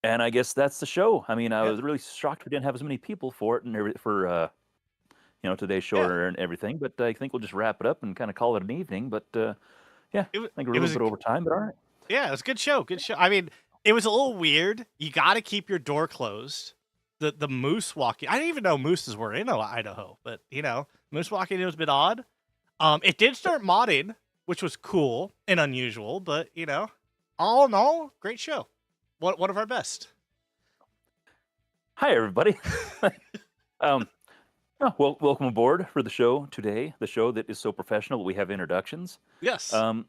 And I guess that's the show. I mean, I Yeah, was really shocked we didn't have as many people for it and for today's show yeah. and everything. But I think we'll just wrap it up and kind of call it an evening. But yeah, I think we're a It little was a bit over time, but all right. yeah, it was a good show. Good show. I mean, it was a little weird. You got to keep your door closed. The moose walking. I didn't even know mooses were in Idaho, but moose walking, it was a bit odd. It did start modding, which was cool and unusual, but all in all, great show. One of our best. Hi, everybody. um, well, welcome aboard for the show today. The show that is so professional. We have introductions. Yes. Um,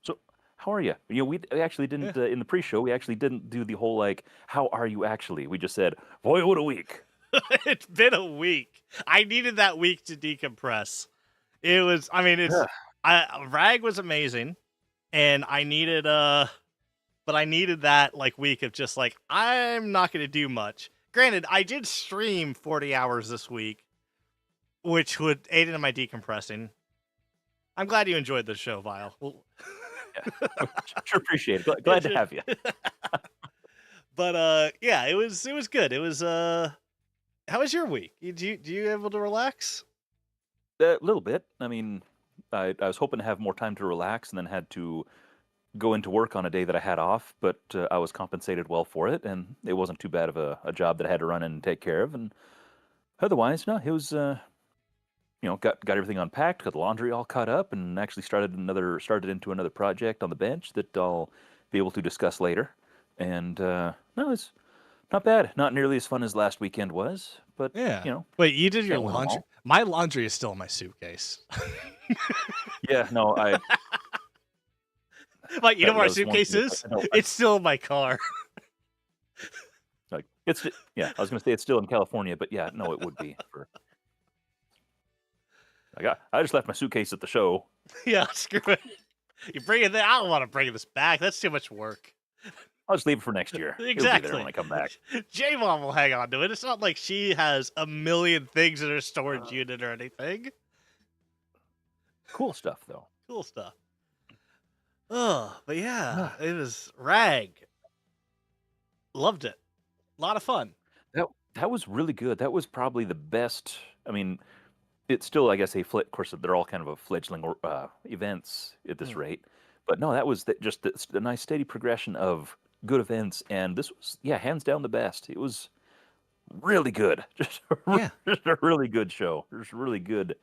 so how are you? We actually Yeah. didn't in the pre-show. We actually didn't do the whole like, how are you actually? We just said, boy, what a week. It's been a week. I needed that week to decompress. It was. I mean, Yeah. Rag was amazing, and I needed but I needed that like week of just like I'm not going to do much. Granted, I did stream 40 hours this week, which would aid in my decompressing. I'm glad you enjoyed the show, Vile. Well, Sure appreciate it. Glad to have you. but yeah, it was good. It was how was your week? Do you able to relax? A little bit. I mean, I was hoping to have more time to relax and then had to go into work on a day that I had off, but I was compensated well for it, and it wasn't too bad of a job that I had to run and take care of. And otherwise, no, it was, got everything unpacked, got the laundry all caught up, and actually started into another project on the bench that I'll be able to discuss later. And no, it's not bad. Not nearly as fun as last weekend was, but Yeah. Wait, you did your can't win them laundry? all. My laundry is still in my suitcase. Yeah, no, Like, you know that where our was one suitcase thing. It's like, is? I know, It's still in my car. like yeah. I was gonna say it's still in California, but yeah, no, it would be for. I just left my suitcase at the show. Yeah, screw it. You bring it there. I don't want to bring this back. That's too much work. I'll just leave it for next year. It'll be there when Exactly. I come back. J-Mom will hang on to it. It's not like she has a million things in her storage unit or anything. Cool stuff, though. Cool stuff. Oh, but yeah, Ah, it was Rag. Loved it. A lot of fun. that was really good. That was probably the best. I mean, it's still, I guess, of course, they're all kind of a fledgling events at this Mm. rate. But no, that was just a nice steady progression of good events, and this was, yeah, hands down the best. It was really good. Yeah. Just a really good show. Just really good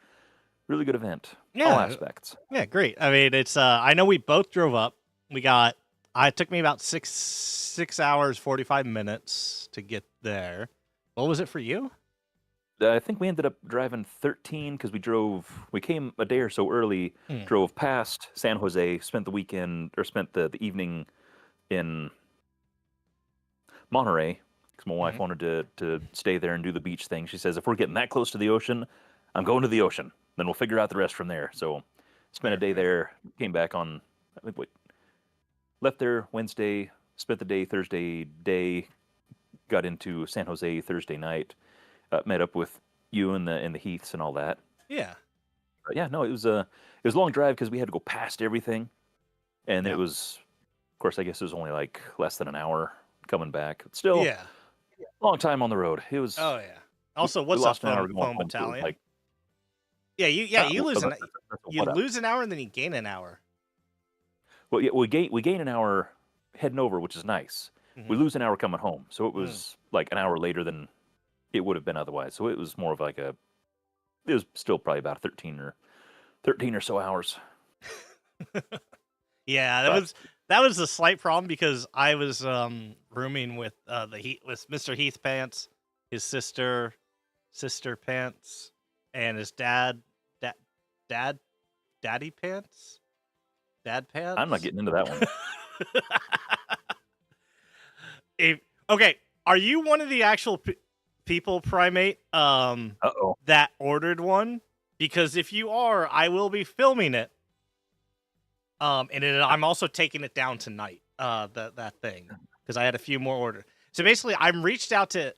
event. All Yeah. aspects. Yeah, great. I mean, it's I know we both drove up. It took me about 6 hours 45 minutes to get there. What was it for you? I think we ended up driving 13 because we came a day or so early, Hmm. drove past San Jose, spent the weekend, or spent the evening in Monterey because my wife Mhm. wanted to stay there and do the beach thing. She says, if we're getting that close to the ocean, I'm going to the ocean. Then we'll figure out the rest from there. So spent a Fair, day fair. there, came back on, I think, left there Wednesday, spent the day Thursday day, got into San Jose Thursday night, met up with you and the Heaths and all that. Yeah. But yeah, no, it was a long drive because we had to go past everything, and it Yeah. was, of course, I guess it was only like less than an hour coming back. But still, Yeah. long time on the road. It was Oh yeah. we, Also, we what's up, lost an hour phone going phone home, so it was battalion? like Yeah, you lose well, an that's a you what up. lose an hour and then you gain an hour. Well, yeah, we gain an hour heading over, which is nice. We Hmm. lose an hour coming home, so it was like an hour later than it would have been otherwise. So it was more of like it was still probably about 13 or so hours. Yeah, But that was a slight problem because I was rooming with with Mr. Heath Pants, his sister Pants, and his dad daddy Pants, dad I'm not Pants. getting into that one. Okay, are you one of the actual people, Primate, Uh-oh. that ordered one? Because if you are, I will be filming it. I'm also taking it down tonight. That thing because I had a few more orders. So basically, I'm reached out to.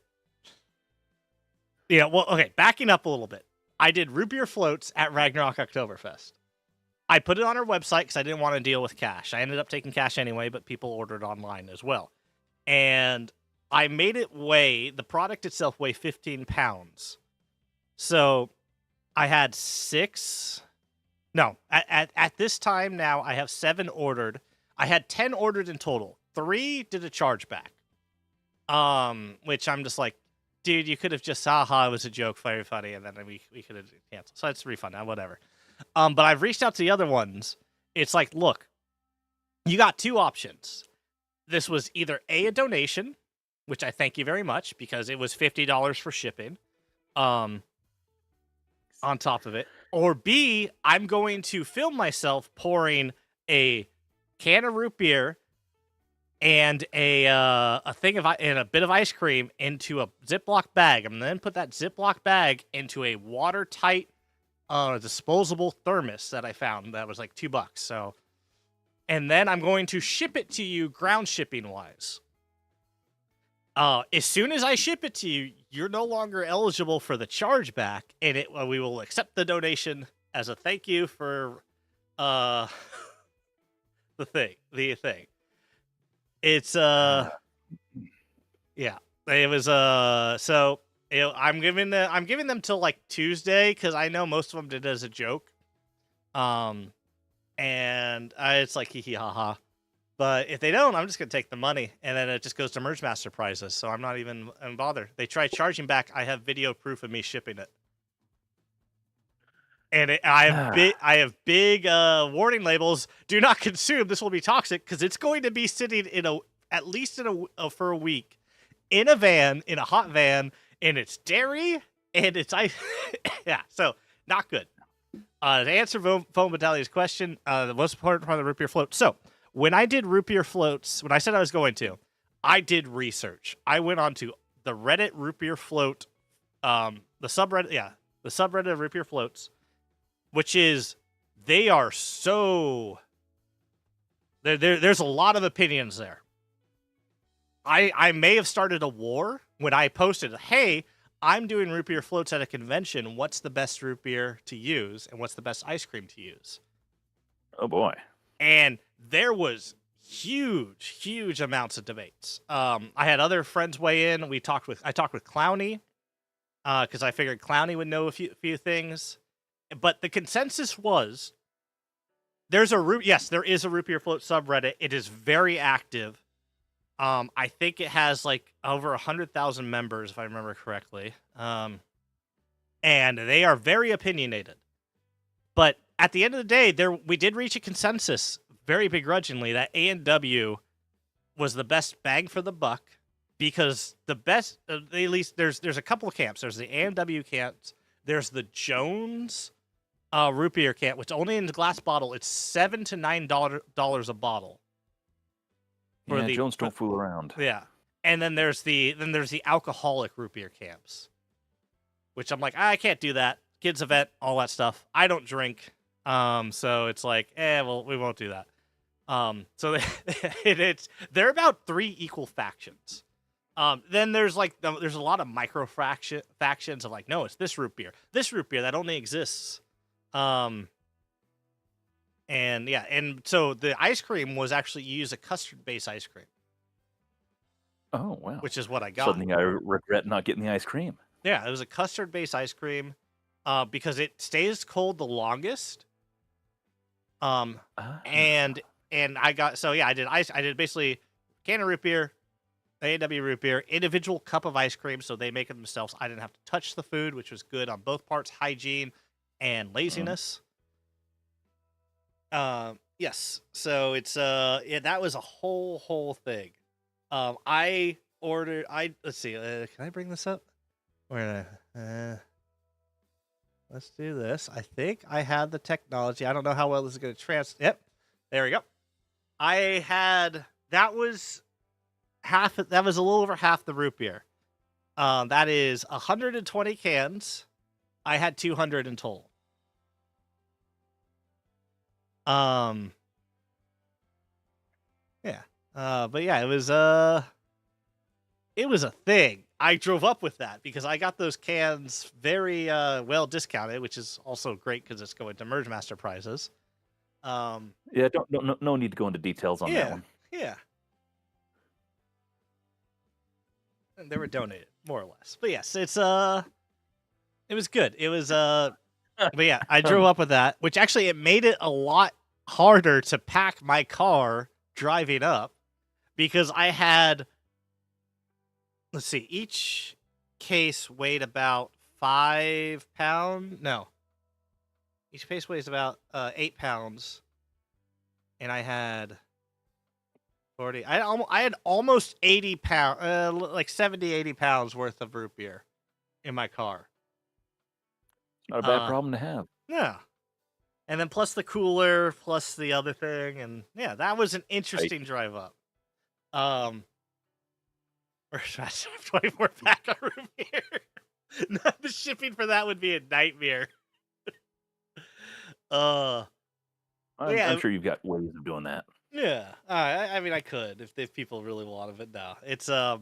Yeah, well, okay. Backing up a little bit, I did root beer floats at Ragnarocktoberfest. I put it on our website because I didn't want to deal with cash. I ended up taking cash anyway, but people ordered online as well. And I made it weigh, the product itself weigh 15 pounds. So I had 6. No, at this time now, I have 7 ordered. I had 10 ordered in total. 3 did a chargeback. Which I'm just like, dude, you could have just, haha, it was a joke, very funny, and then we could have canceled. So it's refund now, whatever. But I've reached out to the other ones. It's like, look, you got 2 options. This was either A, a donation, which I thank you very much, because it was $50 for shipping. On top of it. Or B, I'm going to film myself pouring a can of root beer and a thing of and a bit of ice cream into a Ziploc bag. I'm going to then put that Ziploc bag into a watertight disposable thermos that I found that was like $2. So, and then I'm going to ship it to you ground shipping wise. As soon as I ship it to you, you're no longer eligible for the chargeback, and we will accept the donation as a thank you for the thing. It's yeah. It was so I'm giving them till like Tuesday because I know most of them did it as a joke. And it's like hee hee ha ha. But if they don't, I'm just going to take the money, and then it just goes to Merge Master prizes, so I'm not even bothered. They try charging back. I have video proof of me shipping it. And I have big warning labels. Do not consume. This will be toxic, because it's going to be sitting at least for a week in a van, in a hot van, and it's dairy, and it's ice. Yeah, so not good. To answer Foam Battalion's question, the most important part of the root beer float. So, when I did root beer floats, when I said I was going to, I did research. I went on to the Reddit root beer float, the subreddit of root beer floats, which is, they are so, there's a lot of opinions there. I may have started a war when I posted, hey, I'm doing root beer floats at a convention. What's the best root beer to use, and what's the best ice cream to use? Oh boy. And there was huge amounts of debates. I had other friends weigh in. I talked with Clowny, because I figured Clowny would know a few things. But the consensus was, there is a root beer float subreddit. It is very active. I think it has like over 100,000 members, if I remember correctly. And they are very opinionated. But at the end of the day, we did reach a consensus, very begrudgingly, that A&W was the best bang for the buck, because the best, at least there's a couple of camps. There's the A&W camps. There's the Jones root beer camp, which only in the glass bottle. It's $7 to $9 a bottle. Jones don't fool around. Yeah, and then there's the alcoholic root beer camps, which I'm like, I can't do that. Kids event, all that stuff. I don't drink. So it's like, well, we won't do that. So they're about 3 equal factions. Then there's there's a lot of micro factions of like, no, it's this root beer that only exists. And yeah, and so the ice cream was actually, you use a custard-based ice cream. Oh wow! Which is what I got. Suddenly, I regret not getting the ice cream. Yeah, it was a custard-based ice cream, because it stays cold the longest. And I got, so yeah, I did basically can of root beer, A&W root beer, individual cup of ice cream, so they make it themselves. I didn't have to touch the food, which was good on both parts, hygiene and laziness. Yes, so it's that was a whole thing. I ordered, let's see, can I bring this up? Let's do this. I think I had the technology. I don't know how well this is going to Yep, there we go. That was a little over half the root beer. That is 120 cans. I had 200 in total. Yeah. But yeah, it was a thing. I drove up with that because I got those cans very well discounted, which is also great because it's going to Merge Master prizes. Yeah, no need to go into details on that one. Yeah. They were donated, more or less. But yes, it was good. It was but yeah, I drove Um, up with that, which actually it made it a lot harder to pack my car driving up because I had, let's see, each case weighed about 5 pounds. No, each case weighs about 8 pounds, and I had 40. I had almost 80 pounds, like 70, 80 pounds worth of root beer in my car. not a bad Uh, problem to have. yeah. And then plus the cooler, plus the other thing, and yeah, that was an Right. interesting drive up. Um, or should I have 24 pack of root beer? No, the shipping for that would be a nightmare. Uh, but I'm yeah, sure you've got ways of doing that. yeah. I mean, I could if people really wanted it. No, it's but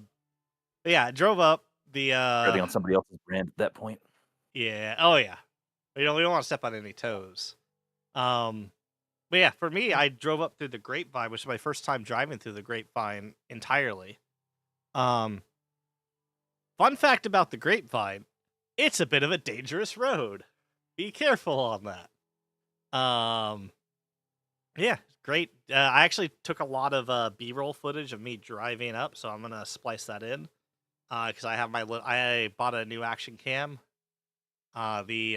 yeah, I drove up the Everything on somebody else's brand at that point. yeah, oh yeah. We don't want to step on any toes. Um, but yeah, for me, I drove up through the Grapevine, which is my first time driving through the Grapevine entirely. Um, Fun fact about the Grapevine, it's a bit of a dangerous road. Be careful on that. Yeah, great. I actually took a lot of B-roll footage of me driving up, so I'm gonna splice that in. Because I have I bought a new action cam, the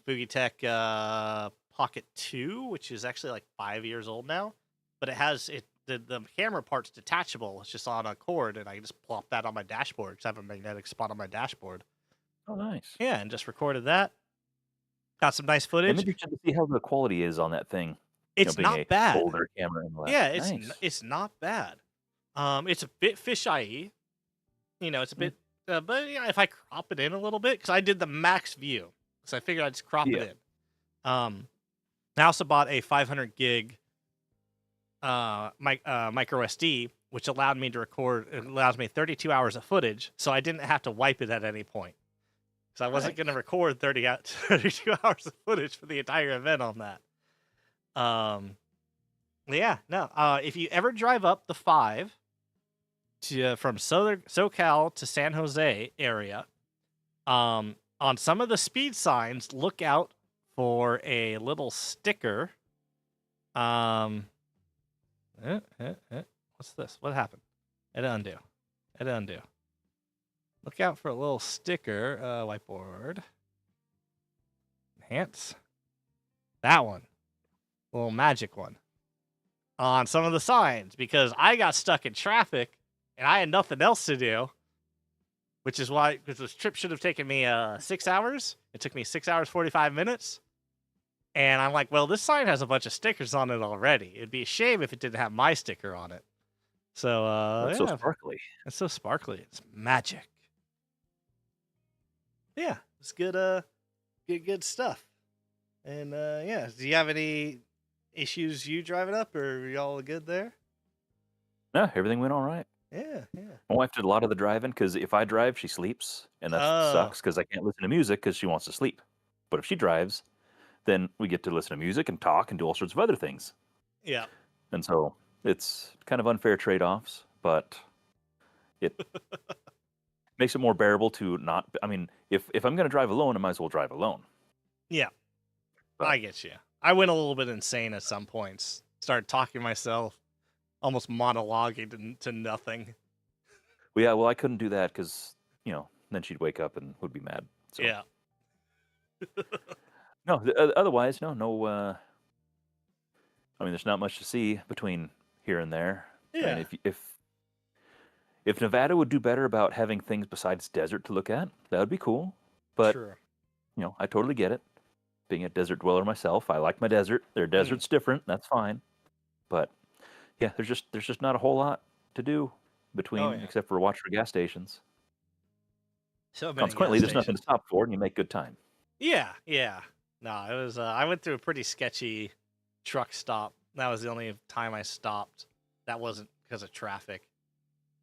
Fugitech Pocket 2, which is actually like 5 years old now, but it has it. The camera part's detachable. It's just on a cord, and I can just plop that on my dashboard because I have a magnetic spot on my dashboard. Oh, nice. Yeah, and just recorded that. Got some nice I'm footage. interested to see how the quality is on that thing. It's Being not a bad. older camera and all that. Yeah, Nice. it's not bad. It's a bit fisheye. It's a Mm, bit, but yeah, if I crop it in a little bit, because I did the max view, so I figured I'd just crop it yeah. in. I also bought a 500 gig micro SD, which allowed me to record. It allows me 32 hours of footage, so I didn't have to wipe it at any point. Because I wasn't going to Nice. record 32 hours of footage for the entire event on that. Yeah, no. If you ever drive up the 5 to from Southern SoCal to San Jose area, on some of the speed signs, look out for a little sticker. Um, What's this? What happened? Hit undo. Hit undo. Look out for a little sticker. Whiteboard. Enhance. That one. A little magic one. On some of the signs because I got stuck in traffic and I had nothing else to do, which is why, because this trip should have taken me 6 hours. It took me 6 hours 45 minutes, and I'm like, well, this sign has a bunch of stickers on it already. It'd be a shame if it didn't have my sticker on it. So That's so yeah, sparkly. it's so sparkly. It's magic. Yeah, it's good. Good stuff. And yeah, do you have any issues you driving up, or are y'all good there? No, everything went all right. Yeah, yeah. My wife did a lot of the driving because if I drive, she sleeps, and that Oh, sucks because I can't listen to music because she wants to sleep. But if she drives, then we get to listen to music and talk and do all sorts of other things. yeah. And so it's kind of unfair trade-offs, but it makes it more bearable to not. I mean, if I'm going to drive alone, I might as well drive alone. Yeah, But I get you. I went a little bit insane at some points. Started talking to myself, almost monologuing to nothing. yeah, well, I couldn't do that because then she'd wake up and would be mad. So Yeah. no, otherwise, no, no. I mean, there's not much to see between here and there. I mean, Yeah. if Nevada would do better about having things besides desert to look at, that would be cool. But True. I totally get it. Being a desert dweller myself, I like my desert. Their Mm. desert's different. That's fine. But yeah, there's just not a whole lot to do Oh between yeah. except for watch for gas stations. So many gas Consequently, there's nothing to stations. stop for, and you make good time. Yeah. Yeah. No, it was. I went through a pretty sketchy truck stop. That was the only time I stopped. That wasn't because of traffic.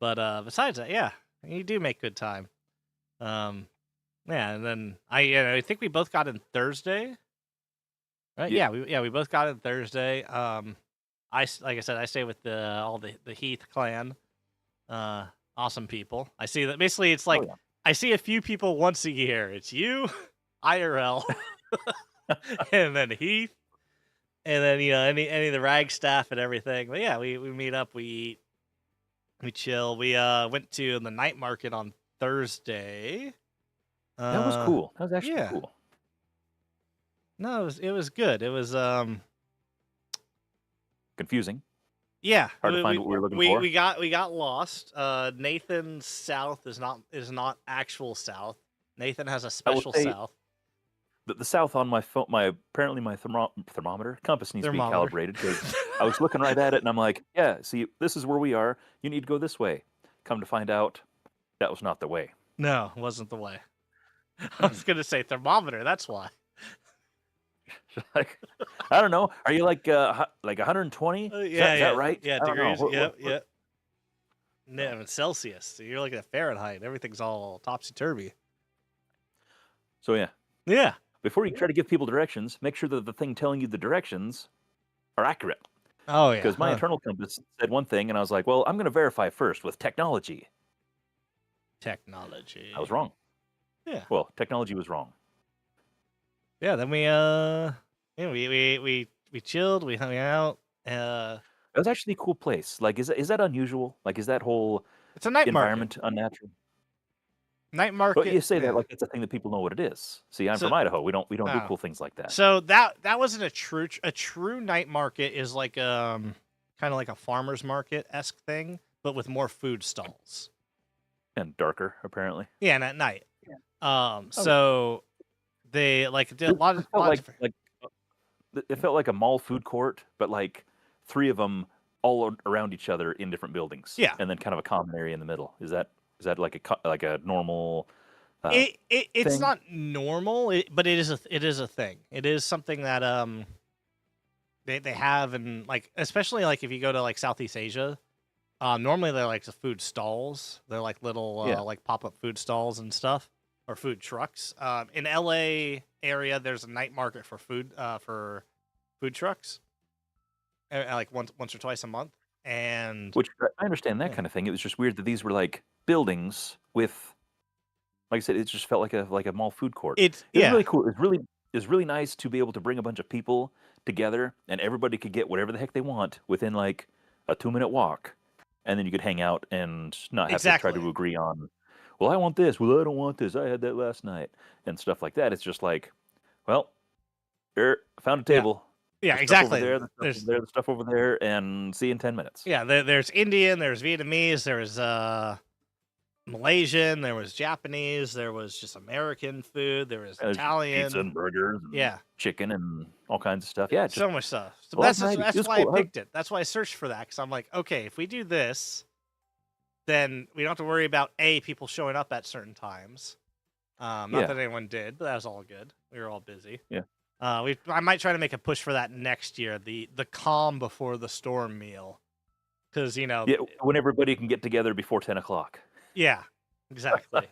But besides that, yeah, you do make good time. Um, yeah, and then I think we both got in Thursday. Right? Yeah, Yeah, we both got in Thursday. Like I said, I stay with all the Heath clan. Uh, Awesome people. I see that basically it's Oh like yeah. I see a few people once a year. It's you, IRL, and then Heath, and then any of the rag staff and everything. But yeah, we meet up, we eat, we chill. We went to the night market on Thursday. That was Uh cool. That was actually yeah. cool. No, it was good. It was Confusing. yeah, Hard to find what we were looking for. we got lost. Nathan South is not actual South. Nathan has a I will special say South the south on my phone, my apparently my thermometer compass needs to be thermometer. calibrated because I was looking right at it and I'm like, yeah, see, this is where we are. You need to go this way. Come to find out, that was not the way. No, wasn't the way. I Hmm. was gonna say thermometer. That's why. Like, I don't know. Are you like 120? Yeah, Is that yeah, right? yeah. I don't know. Degrees. Yep, What? yep. No. No, it's Celsius. So you're looking at Fahrenheit. Everything's all topsy turvy. So yeah, Yeah. before you try to give people directions, make sure that the thing telling you the directions are accurate. Oh yeah. Because my Huh. internal compass said one thing, and I was like, well, I'm going to verify first with technology. I was Technology. wrong. Yeah. Well, technology was wrong. Yeah. Then yeah, we chilled. We hung out. It was actually a cool place. Like, is that unusual? Like, is that whole It's a night market. environment unnatural? Night Well, market. you say that Yeah. like it's a thing that people know what it is. See, I'm So from Idaho. We don't do oh. cool things like that. So that wasn't a true night market is like kind of like a farmer's market esque thing, but with more food stalls. And darker, apparently. Yeah, and at night. Okay. So they like did a This, lot this of felt like different. it felt like a mall food court, but like three of them all around each other in different buildings, Yeah, and then kind of a common area in the middle. Is that like like a normal uh, it's thing? not normal, but it is a thing. It is something that they have, and like especially like if you go to like Southeast Asia. Normally they're like the food stalls. They're like little Yeah. like pop-up food stalls and stuff, or food trucks. In LA area, there's a night market for food trucks, like once or twice a month. And Which I understand that yeah, kind of thing. It was just weird that these were like buildings with, like I said, it just felt like a mall food court. it's It was yeah, really cool. It was really nice to be able to bring a bunch of people together and everybody could get whatever the heck they want within like a 2-minute walk, and then you could hang out and not have to try exactly. to agree on, well, I want this, well, I don't want this, I had that last night, and stuff like that. It's just like, well, found a Yeah, table. yeah, The stuff over exactly. there, the stuff over there, the stuff over there, and see you in 10 minutes. There's Indian, there's Vietnamese, there's Malaysian, there was Japanese, there was just American food, there was There's pizza Italian. and burgers and Yeah, chicken and all kinds of stuff. Yeah, just so much stuff. So a lot of that's just, variety. It that's was why I cool. picked it. That's why I searched for that because I'm like, okay, if we do this, then we don't have to worry about people showing up at certain times. Not Yeah, that anyone did, but that was all good. We were all busy. yeah. I might try to make a push for that next year. The calm before the storm meal, because Yeah, when everybody can get together before 10 o'clock. yeah, exactly.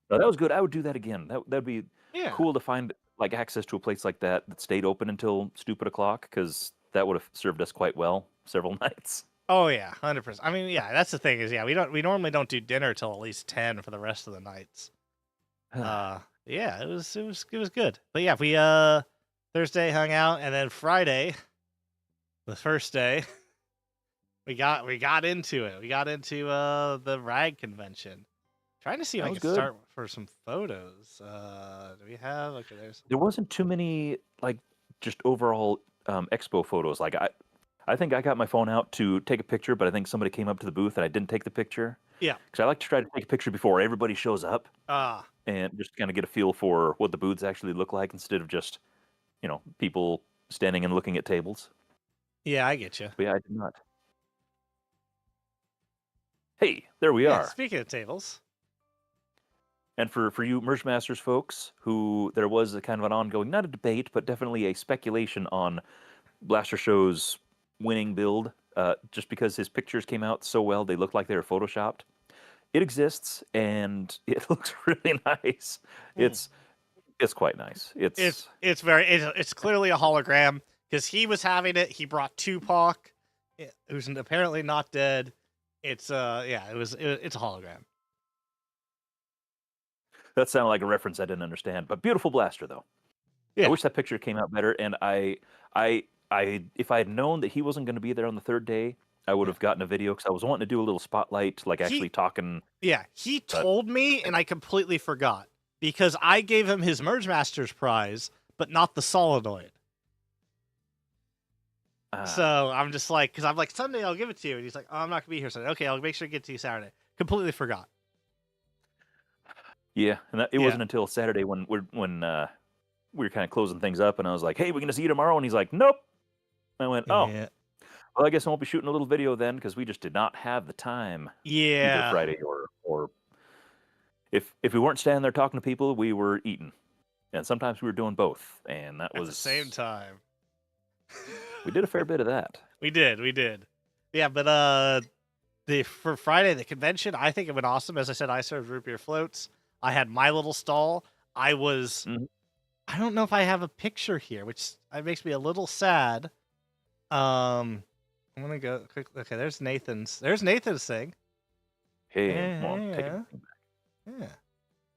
No, that was good. I would do that again. That'd be Yeah. cool to find like access to a place like that that stayed open until stupid o'clock because that would have served us quite well several nights. Oh yeah, 100%. I mean, yeah, that's the thing is, yeah, we normally don't do dinner till at least 10 for the rest of the nights. Yeah, it was good. But yeah, we Thursday hung out, and then Friday, the first day, we got into it. We got into the rag convention. Trying to see if That I was can good. start for some photos. Do we have? Okay, there's. There wasn't too many like just overall expo photos. Like I think I got my phone out to take a picture, but I think somebody came up to the booth and I didn't take the picture Yeah. because I like to try to take a picture before everybody shows up Ah. and just kind of get a feel for what the booths actually look like instead of just people standing and looking at tables. Yeah, I get you. But yeah, I did not. Hey, there we Yeah. are. Speaking of tables. And for you Merge Masters folks, who there was a kind of an ongoing, not a debate, but definitely a speculation on Blaster Show's winning build, just because his pictures came out so well, they looked like they were photoshopped. It exists, and it looks really nice. Hmm. It's quite nice. It's clearly a hologram because he was having it. He brought Tupac, who's apparently not dead. It's yeah, it's a hologram. That sounded like a reference I didn't understand, but beautiful blaster though. I Yeah. wish that picture came out better, and I if I had known that he wasn't gonna be there on the 3rd day, I would Yeah. have gotten a video because I was wanting to do a little spotlight, like, actually He talking, yeah, he but told me and I completely forgot because I gave him his Merge Masters prize, but not the solenoid. ah, So I'm just like, because I'm like, Sunday I'll give it to you. And he's like, oh, I'm not gonna be here Sunday. Okay, I'll make sure to get it to you Saturday. Completely forgot. yeah, and that it Yeah. wasn't until Saturday we were kinda closing things up, and I was like, "Hey, we gonna see you tomorrow?" And he's like, "Nope." I went, "Oh, Yeah. well, I guess I won't be shooting a little video then because we just did not have the time either Yeah. Friday or if we weren't standing there talking to people, we were eating, and sometimes we were doing both, and that At the same was time. we did a fair bit of that. We did. Yeah, but the for Friday the convention, I think it went awesome. As I said, I served root beer floats. I had my little stall. I was Mhm. I don't know if I have a picture here, which makes me a little sad. I'm gonna go quick. Okay, there's Nathan's. There's Nathan's thing. Hey, well, take Yeah, everything back. yeah.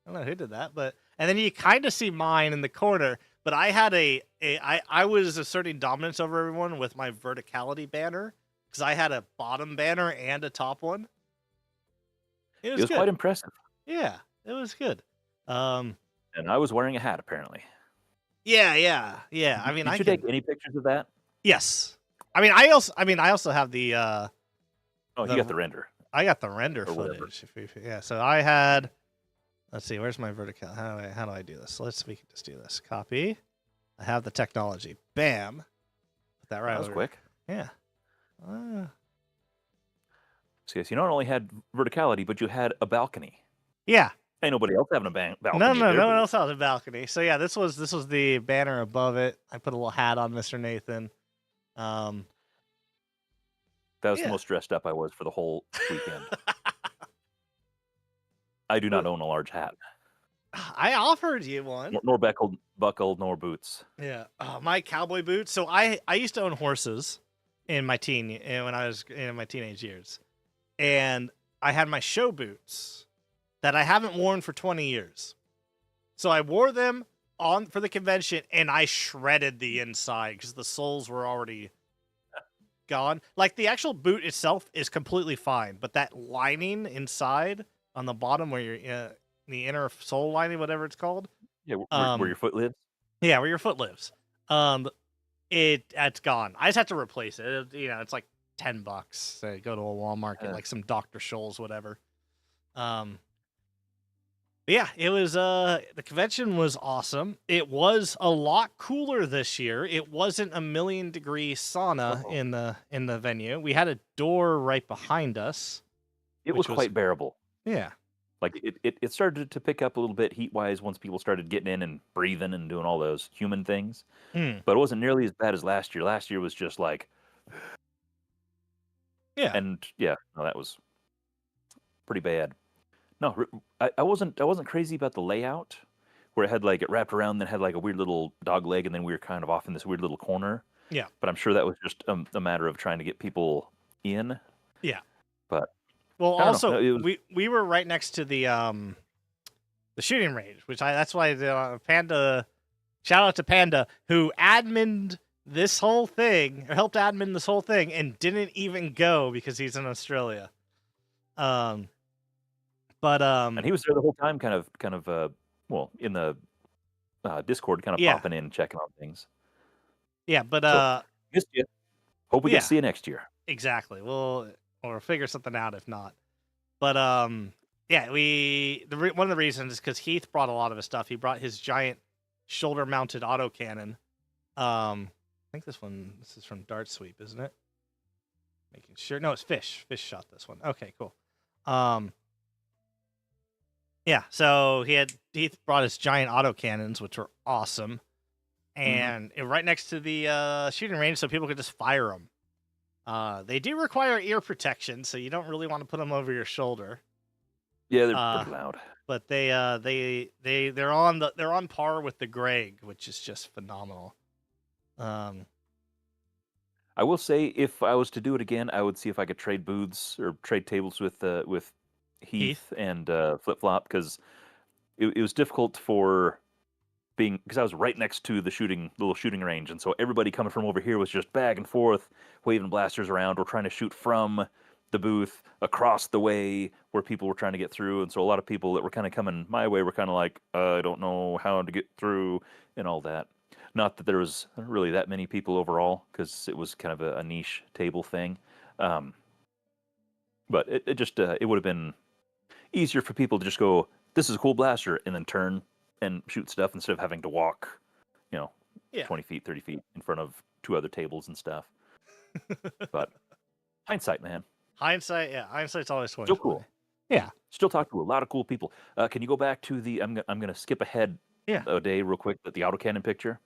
I don't know who did that, but and then you kind of see mine in the corner. But I had I was asserting dominance over everyone with my verticality banner because I had a bottom banner and a top one. It It was was quite good. impressive, Yeah, it was good. Um, and I was wearing a hat apparently. yeah. I mean, Did I you take can. any pictures of that? Yes. I also have Oh, you got the the render I got the render or whatever. footage. Yeah, so I had. Let's see, where's my vertical? How do I do this? We can just do this. Copy. I have the technology. Bam. Put that right That was over. quick. Yeah. Uh, So, yes, you not only had verticality, but you had a balcony. yeah. Ain't nobody else having a No, balcony at no, their no one booth. else has a balcony. So yeah, this was the banner above it. I put a little hat on Mr. Nathan. Um, That was the yeah. most dressed up I was for the whole weekend. I do not own a large hat, I offered you one. nor buckled, nor boots. Yeah. My cowboy boots. So I used to own horses in my when I was in my teenage years, and I had my show boots that I haven't worn for 20 years. So I wore them on for the convention, and I shredded the inside because the soles were already gone. Like the actual boot itself is completely fine, but that lining inside on the bottom where you're the inner sole lining, whatever it's called, Yeah, where um, your foot lives? yeah, where your foot lives, um, it's gone. I just have to replace it. It's like $10 to go to a Walmart, get Uh, like some Dr. Scholl's, whatever. Um, but yeah, it was the convention was awesome. It was a lot cooler this year. It wasn't a million-degree sauna oh, in the venue. We had a door right behind us, it was which was quite bearable. yeah. Like, it started to pick up a little bit heat-wise once people started getting in and breathing and doing all those human things, Mm, but it wasn't nearly as bad as last year. Last year was just like yeah. and yeah, no, that was pretty bad. No, I wasn't crazy about the layout where it had, like, it wrapped around, then had, like, a weird little dog leg, and then we were kind of off in this weird little corner, Yeah. but I'm sure that was just, a matter of trying to get people in, Yeah. but Well, I don't know. No, also it was we were right next to the shooting range, which that's why the Panda shout out to Panda who adminned this whole thing or helped admin this whole thing and didn't even go because he's in Australia. Um, but and he was there the whole time well, in the, Discord kinda yeah, popping in, checking on things. yeah, but So, missed you. Hope we get to yeah, see you next year. exactly. We'll figure something out if not. But yeah, one of the reasons is because Heath brought a lot of his stuff. He brought his giant shoulder-mounted autocannon. I think this is from Dart Sweep, isn't it? Making sure. No, it's Fish. Fish shot this one. Okay, cool. Um, yeah. So Heath brought his giant autocannons, which were awesome, Mhm. and right next to the shooting range, so people could just fire them. They do require ear protection, so you don't really want to put them over your shoulder. Yeah, they're Uh, pretty loud. but they're on par with the Greg, which is just phenomenal. Um, I will say if I was to do it again, I would see if I could trade booths or trade tables with Heath. Heath and Flip Flop because it was difficult for being because I was right next to the little shooting range, and so everybody coming from over here was just back and forth, waving blasters around or trying to shoot from the booth across the way where people were trying to get through, and so a lot of people that were kind of coming my way were kind of like, I don't know how to get through and all that. Not that there was really that many people overall, because it was kind of a niche table thing, um, but it just it would have been easier for people to just go, "This is a cool blaster," and then turn and shoot stuff instead of having to walk, you know, Yeah. 20 feet, 30 feet in front of two other tables and stuff. But hindsight, man, Hindsight, yeah, hindsight's always still 2020. cool. Yeah, Still talk to a lot of cool people. Can you go back to the? I'm gonna skip ahead yeah. a day real quick. But the autocannon picture.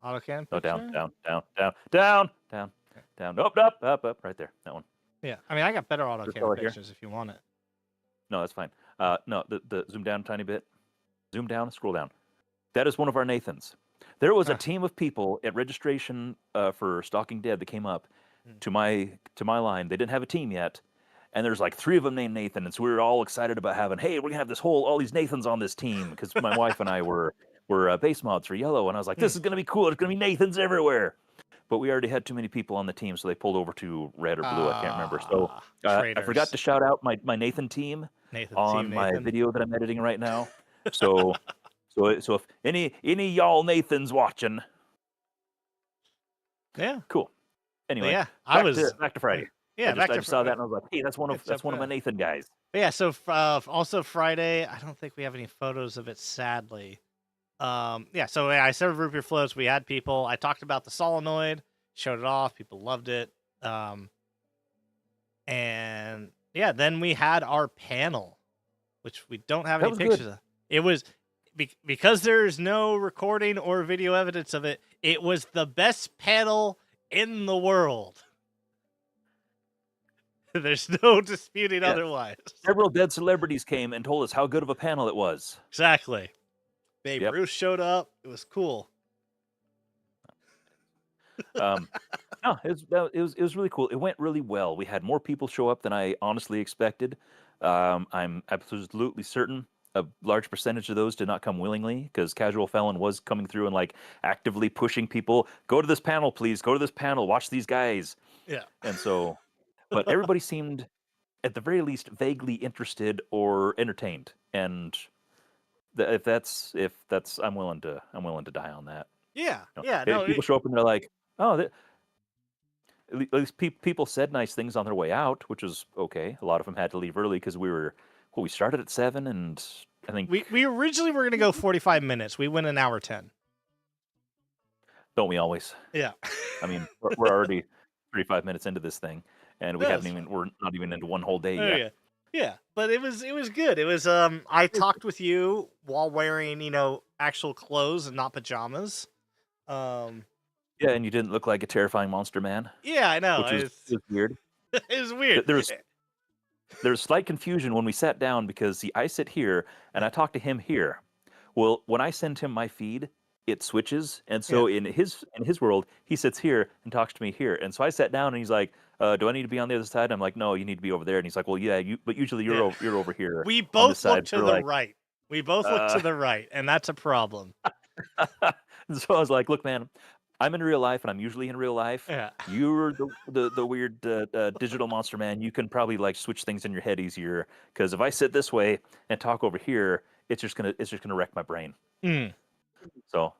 Autocan Oh, down, picture. down, down, down, down, down, down. Up, up, up, up. Right there. That one. Yeah, I mean, I got better This autocan fella here. pictures if you want it. No, that's fine. No, the zoom down a tiny bit. Zoom down. Scroll down. That is one of our Nathans. There was a Huh. team of people at registration for Stalking Dead that came up Hmm. to my line. They didn't have a team yet, and there's like three of them named Nathan, and so we were all excited about having, hey, we're gonna have all these Nathans on this team because my wife and I were base mods for Yellow, and I was like, this is gonna be cool. There's gonna be Nathans everywhere. But we already had too many people on the team, so they pulled over to red or blue. I can't remember. So I forgot Traitors. to shout out my Nathan team Nathan, Team on my Nathan. video that I'm editing right now. So so if any y'all Nathans watching, Yeah, cool. but Anyway, yeah, I was. back to Friday. Yeah, I just saw that and I was like, hey, that's one of my Nathan guys. But yeah, so also Friday, I don't think we have any photos of it, sadly. Yeah, so yeah, I served root beer floats. We had people. I talked about the solenoid, showed it off. People loved it. And yeah, then we had our panel, which we don't have That any was pictures good. of. It was because there's no recording or video evidence of it. It was the best panel in the world. There's no disputing Yeah. otherwise. Several dead celebrities came and told us how good of a panel it was. Exactly. Babe Yep. Ruth showed up. It was cool. No, it was really cool. It went really well. We had more people show up than I honestly expected. I'm absolutely certain a large percentage of those did not come willingly because Casual Felon was coming through and like actively pushing people, go to this panel, please, go to this panel, watch these guys. Yeah. And so, but everybody seemed at the very least vaguely interested or entertained. And if that's I'm willing to die on that. Yeah. You Yeah. know, No. people show up and they're like, oh, at least people said nice things on their way out, which was okay. A lot of them had to leave early because we started at 7, and I think We originally were gonna go 45 minutes. We went an hour 10. don't we always? Yeah. I mean, we're already 35 minutes into this thing, and That's we're not even into one whole day Oh yet. yeah. Yeah. But it was good. It was I talked with you while wearing, actual clothes and not pajamas. Yeah, and you didn't look like a terrifying monster man, Yeah, I know. which was weird. It was weird. There was slight confusion when we sat down because see, I sit here and I talk to him here. Well, when I send him my feed, it switches, and so in his world, he sits here and talks to me here. And so I sat down and he's like, "Do I need to be on the other side?" I'm like, "No, you need to be over there." And he's like, "Well, yeah, but usually you're over here We on this both look side." to We're the like, right. We both look to the right, and that's a problem. and so I was like, "Look, man, I'm in real life, and I'm usually in real life. Yeah. You're the weird digital monster man. You can probably like switch things in your head easier because if I sit this way and talk over here, it's just gonna wreck my brain." Mm. So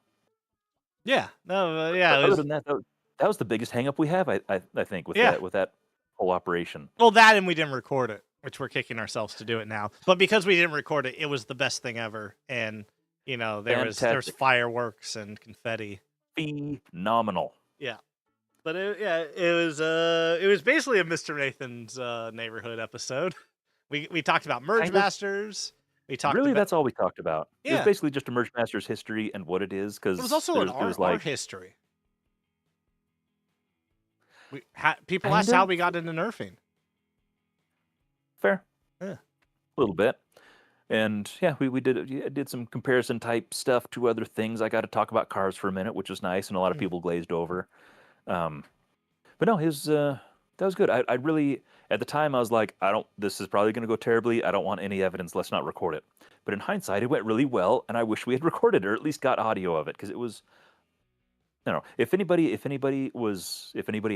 Yeah. No, yeah, it other was than that, that was the biggest hang up we have, I think, Yeah. with that whole operation. Well, that and we didn't record it, which we're kicking ourselves to do it now. But because we didn't record it, it was the best thing ever. And there's Fantastic. fireworks and confetti. Phenomenal. Yeah. But it was basically a Mr. Nathan's neighborhood episode. We talked about Merge Kind of. Masters. We talked Really, about that's all we talked about. It was Yeah. basically just a Merge Masters history and what it is, because It was also there an was art like history. People Kind asked how of. we got into nerfing. fair, Yeah. a little bit. And yeah, we did some comparison type stuff to other things. I got to talk about cars for a minute, which was nice, and a lot of people glazed over. Um, But no, his that was good. I really at the time I was like, I don't. This is probably going to go terribly. I don't want any evidence. Let's not record it. But in hindsight, it went really well, and I wish we had recorded it or at least got audio of it because it was. I don't know if anybody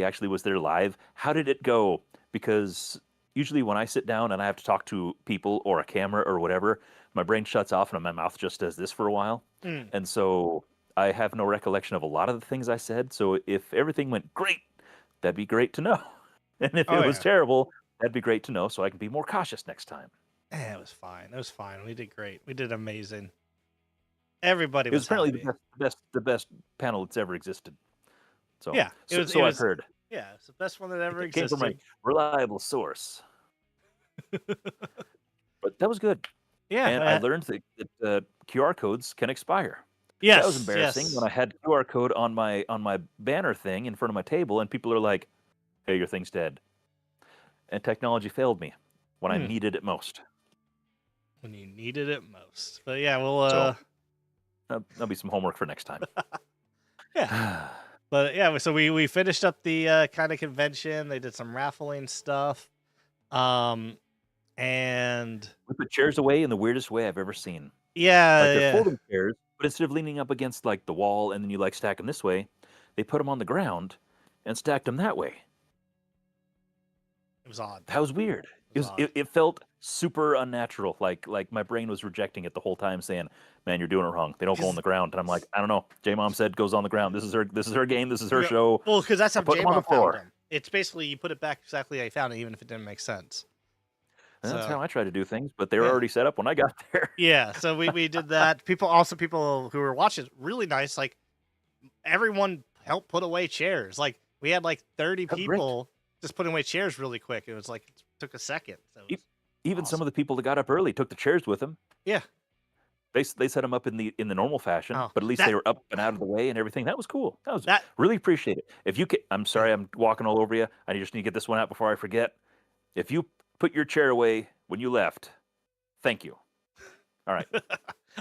actually was there live. How did it go? Because usually when I sit down and I have to talk to people or a camera or whatever, my brain shuts off and my mouth just does this for a while, Mm. and so I have no recollection of a lot of the things I said. So if everything went great, that'd be great to know. And if Oh it was yeah. terrible, that'd be great to know so I can be more cautious next time. It was fine. It was fine. We did great. We did amazing. Everybody It was was apparently happy. the best panel that's ever existed. So Yeah, it so, was. It so I've was. heard. Yeah, it's the best one that ever It came from a existed. reliable source. But that was good. Yeah. And I learned that QR codes can expire. That was Yes. embarrassing when Yes. I had QR code on my banner thing in front of my table, and people are like, "Hey, your thing's dead." And technology failed me when I Hmm. needed it most. When you needed it most. But yeah, we'll. So that'll be some homework for next time. Yeah. But yeah, so we finished up the kind of convention. They did some raffling stuff. And We put chairs away in the weirdest way I've ever seen. Like they're yeah. folding chairs, but instead of leaning up against like the wall and then you like stack them this way, they put them on the ground and stacked them that way. It was odd. That was weird. It was odd. It felt super unnatural. Like my brain was rejecting it the whole time, saying, "Man, you're doing it wrong. They don't go on the ground." And I'm like, I don't know. J Mom said goes on the ground. This is her game. This is her Yeah, show. Well, because that's how I'll put them on the J-Mom found floor. them. It's basically you put it back exactly how you found it, even if it didn't make sense. And that's So how I try to do things, but they were yeah. already set up when I got there. Yeah, so we did that. People who were watching, really nice. Like everyone helped put away chairs. Like we had like 30 That's great. people just putting away chairs really quick. It was like it took a second. So it was Even some awesome. of the people that got up early took the chairs with them. Yeah. They set them up in the normal fashion, Oh, but at least that they were up and out of the way and everything. That was cool. That was that really appreciate it. If you can, I'm sorry, I'm walking all over you. I just need to get this one out before I forget. If you put your chair away when you left, thank you. All right.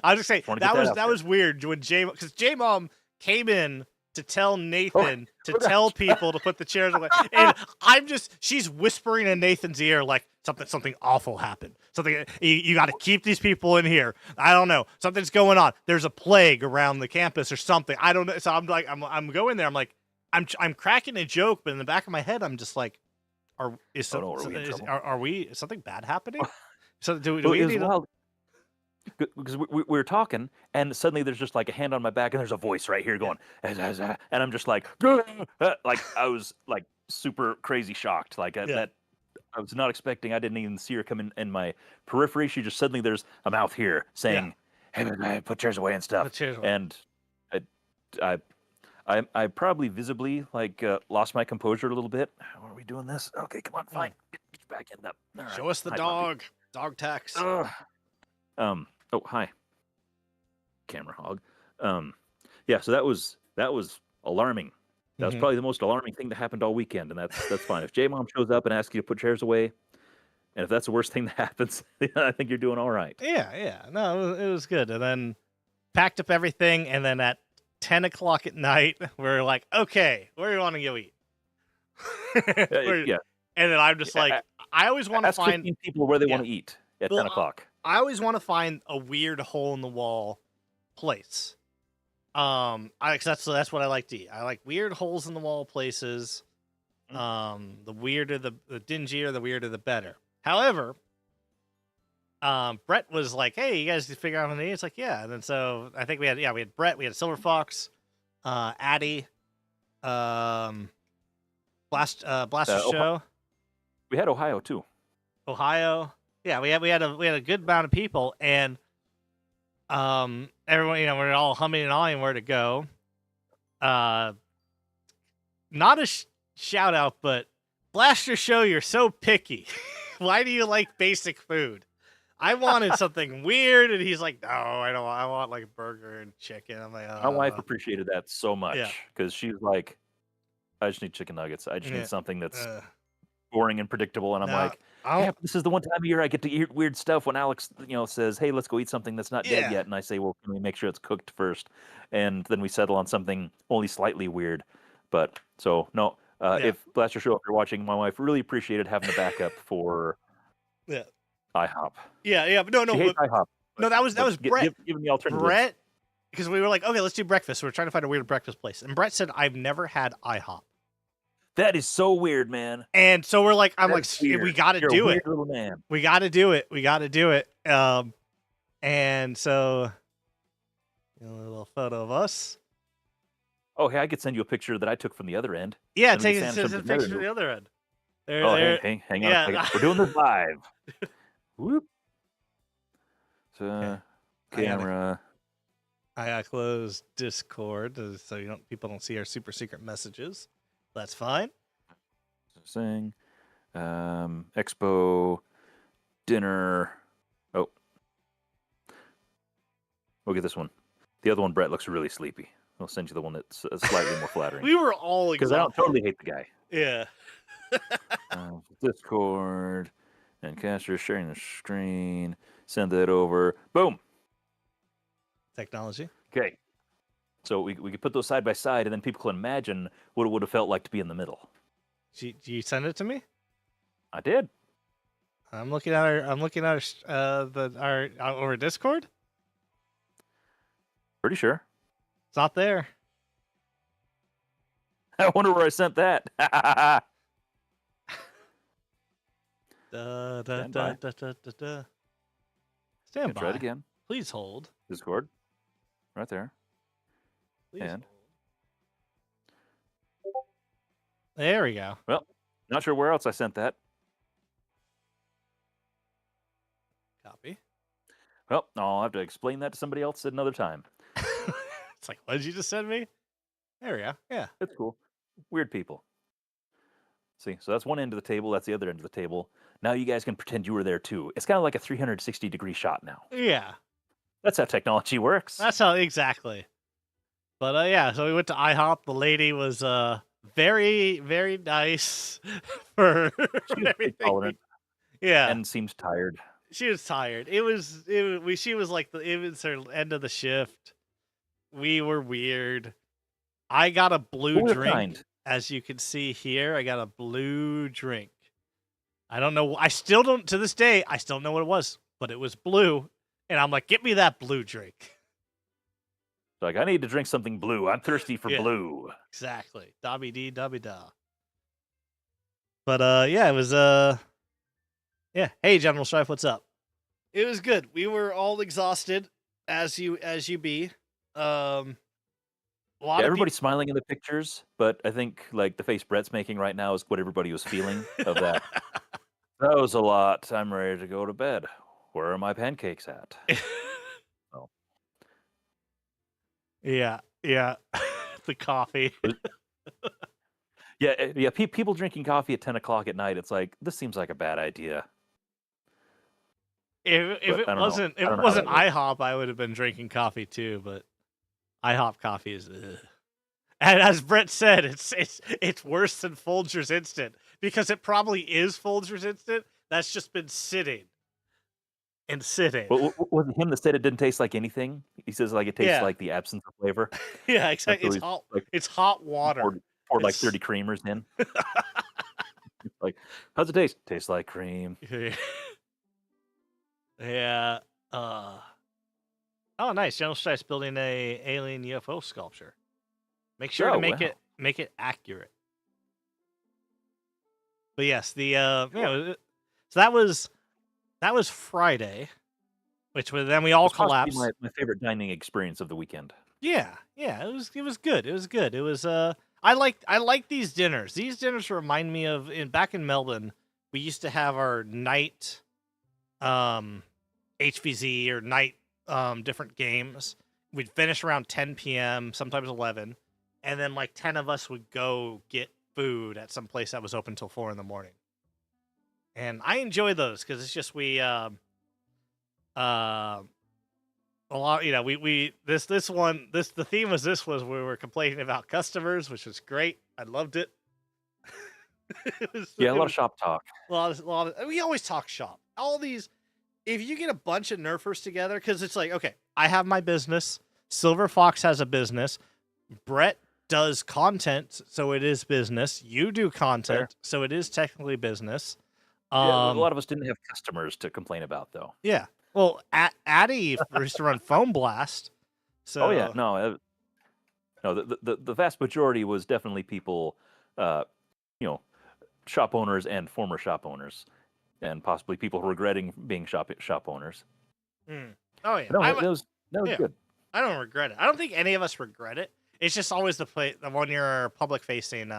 I was just saying Just want to get that out that there. was weird when because J Mom came in to tell Oh, Nathan to forgot. tell people to put the chairs away, and she's whispering in Nathan's ear like something awful happened. Something you got to keep these people in here. I don't know, something's going on. There's a plague around the campus or something. I don't know. So I'm like I'm going there. I'm like I'm cracking a joke, but in the back of my head I'm just like, is something bad happening? So do Well, we it was need to? wild because we were talking, and suddenly there's just like a hand on my back, and there's a voice right here going, and I'm just like, like I was like super crazy shocked, like Yeah. that. I was not expecting. I didn't even see her come in my periphery. She just suddenly there's a mouth here saying, "Hey, put chairs away and stuff." Put chairs away. And I probably visibly like lost my composure a little bit. Are we doing this? Okay, come on, fine. Get you back in up. All right. Show us the Hi, puppy. dog. Dog tax. Ugh. Oh, hi, camera hog. Yeah. So that was alarming. That was Mhm. probably the most alarming thing that happened all weekend, and that's fine. If J Mom shows up and asks you to put chairs away, and if that's the worst thing that happens, I think you're doing all right. Yeah. No, it was good. And then packed up everything, and then at 10 o'clock at night, we're like, okay, where do you want to go eat? Yeah. And then I'm just like, I always want to Ask find 15 people where they Yeah. want to eat at Well, 10 o'clock. I always want to find a weird hole in the wall place. 'Cause that's what I like to eat. I like weird holes in the wall places. The weirder the dingier, the weirder the better. However, Brett was like, "Hey, you guys figure out what to eat?" It's like, "Yeah." And then so I think we had Brett, we had Silver Fox, Addie, Blaster Ohio. Show, We had Ohio too. Ohio. Yeah, we had a good amount of people, and everyone, we're all humming and hawing where to go. Not a shout out, but Blaster Show, you're so picky. Why do you like basic food? I wanted something weird, and he's like, "No, I don't. I want like a burger and chicken." I'm like, My wife appreciated that so much Yeah. because she's like, I just need chicken nuggets. I just Yeah. need something that's boring and predictable. And I'm No, like, yeah, this is the one time of year I get to eat weird stuff when Alex, says, "Hey, let's go eat something that's not Yeah. dead yet." And I say, "Well, can we make sure it's cooked first?" And then we settle on something only slightly weird. But so no, Yeah. If Blaster Show, if you're watching, my wife really appreciated having the backup for Yeah. IHOP. Yeah. But She hates IHOP, no, that was Brett. give me alternatives. Brett, because we were like, okay, let's do breakfast. So we're trying to find a weird breakfast place, and Brett said, I've never had IHOP. That is so weird, man. And so we're like, That's weird. we got to You're do a it. weird little man. We got to do it. We got to do it. And so a little photo of us. Oh, hey, I could send you a picture that I took from the other end. Yeah, Then we take can a send something picture together. from the other end. There, Oh, there. hang on Yeah. a second. We're doing this live. Whoop. So, camera. I gotta close Discord so people don't see our super secret messages. That's fine. Sing. Expo. Dinner. Oh. We'll get this one. The other one, Brett, looks really sleepy. I'll send you the one that's slightly more flattering. We were all because I don't totally hate the guy. Yeah. Discord and Caster sharing the screen. Send that over. Boom. Technology. Okay. So we could put those side by side, and then people can imagine what it would have felt like to be in the middle. Do you send it to me? I did. I'm looking at our over Discord. Pretty sure. It's not there. I wonder where I sent that. Stand by. Try it again. Please hold. Discord. Right there. Please And? hold. There we go. Well, not sure where else I sent that. Copy. Well, I'll have to explain that to somebody else at another time. It's like, what did you just send me? There we go. Yeah. It's cool. Weird people. See, so that's one end of the table. That's the other end of the table. Now you guys can pretend you were there too. It's kind of like a 360-degree shot now. Yeah. That's how technology works. That's how exactly. But yeah, so we went to IHOP. The lady was very, very nice for everything. Tolerant. Yeah. And seemed tired. She was tired. She was like it was her end of the shift. We were weird. I got a blue drink. As you can see here, I got a blue drink. I don't know. I still don't, to this day, I still don't know what it was, but it was blue. And I'm like, get me that blue drink. Like, I need to drink something blue. I'm thirsty for blue. Exactly. Dabby dee dabby da. But yeah, it was yeah. Hey, General Strife, what's up? It was good. We were all exhausted, as you be. Everybody's smiling in the pictures, but I think like the face Brett's making right now is what everybody was feeling of that. That was a lot. I'm ready to go to bed. Where are my pancakes at? Oh. Yeah. The coffee. Yeah. People drinking coffee at 10 o'clock at night. It's like, this seems like a bad idea. If it wasn't IHOP, I would have been drinking coffee too. But IHOP coffee is, and as Brett said, it's worse than Folgers Instant because it probably is Folgers Instant. That's just been sitting. Was it him that said it didn't taste like anything? He says like it tastes like the absence of flavor. Yeah, exactly. It's hot. It's hot water. Poured like 30 creamers in. Like, how's it taste? Tastes like cream. Yeah. Oh, nice. General Strike's building a alien UFO sculpture. Make sure to make it accurate. But yes, so that was Friday, then we all collapsed. My favorite dining experience of the weekend. Yeah, it was good. It was good. It was I like these dinners. These dinners remind me of back in Melbourne, we used to have our night HVZ or night different games. We'd finish around 10 p.m., sometimes 11, and then like 10 of us would go get food at some place that was open till 4 in the morning. And I enjoy those because it's just a lot, the theme was we were complaining about customers, which was great. I loved it. A lot of shop talk. We always talk shop. All these, if you get a bunch of nerfers together, because it's like, okay, I have my business. Silver Fox has a business. Brett does content, so it is business. You do Fair. content, so it is technically business. Yeah, a Um, lot of us didn't have customers to complain about, though. yeah. Well, Addy used to run Foam Blast, Oh yeah, so no, no. The vast majority was definitely people, uh, you know, shop owners and former shop owners, and possibly people regretting being shop owners. mm. Oh yeah, But no, that was yeah. good. I don't regret it. I don't think any of us regret it. It's just always the when you're public facing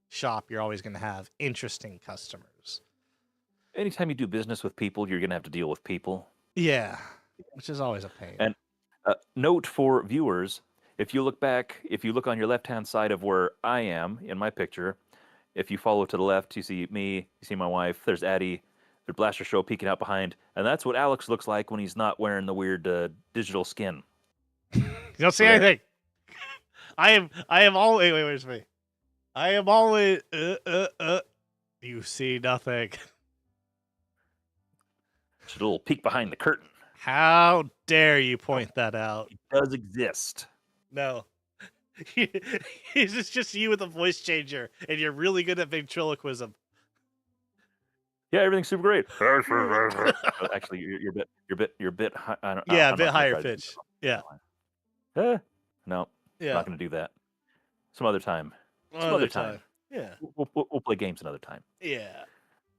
shop, you're always going to have interesting customers. Anytime you do business with people, you're gonna have to deal with people. Yeah, which is always a pain. And note for viewers: if you look back, if you look on your left-hand side of where I am in my picture, if you follow to the left, you see me, you see my wife. There's Addie. There's Blaster Show peeking out behind, and that's what Alex looks like when he's not wearing the weird digital skin. You don't see So there. anything. I am always wait, where's me? I am always you see nothing. Just a little peek behind the curtain. How dare you point that out? It does exist. No. It's just you with a voice changer, and you're really good at ventriloquism. Yeah, everything's super great. Actually, you're a bit high. Yeah, a I'm bit not gonna higher try to do pitch. Yeah. no, Yeah. not gonna do that. Some other time. Some Another other time. time. Yeah. We'll play games another time. Yeah.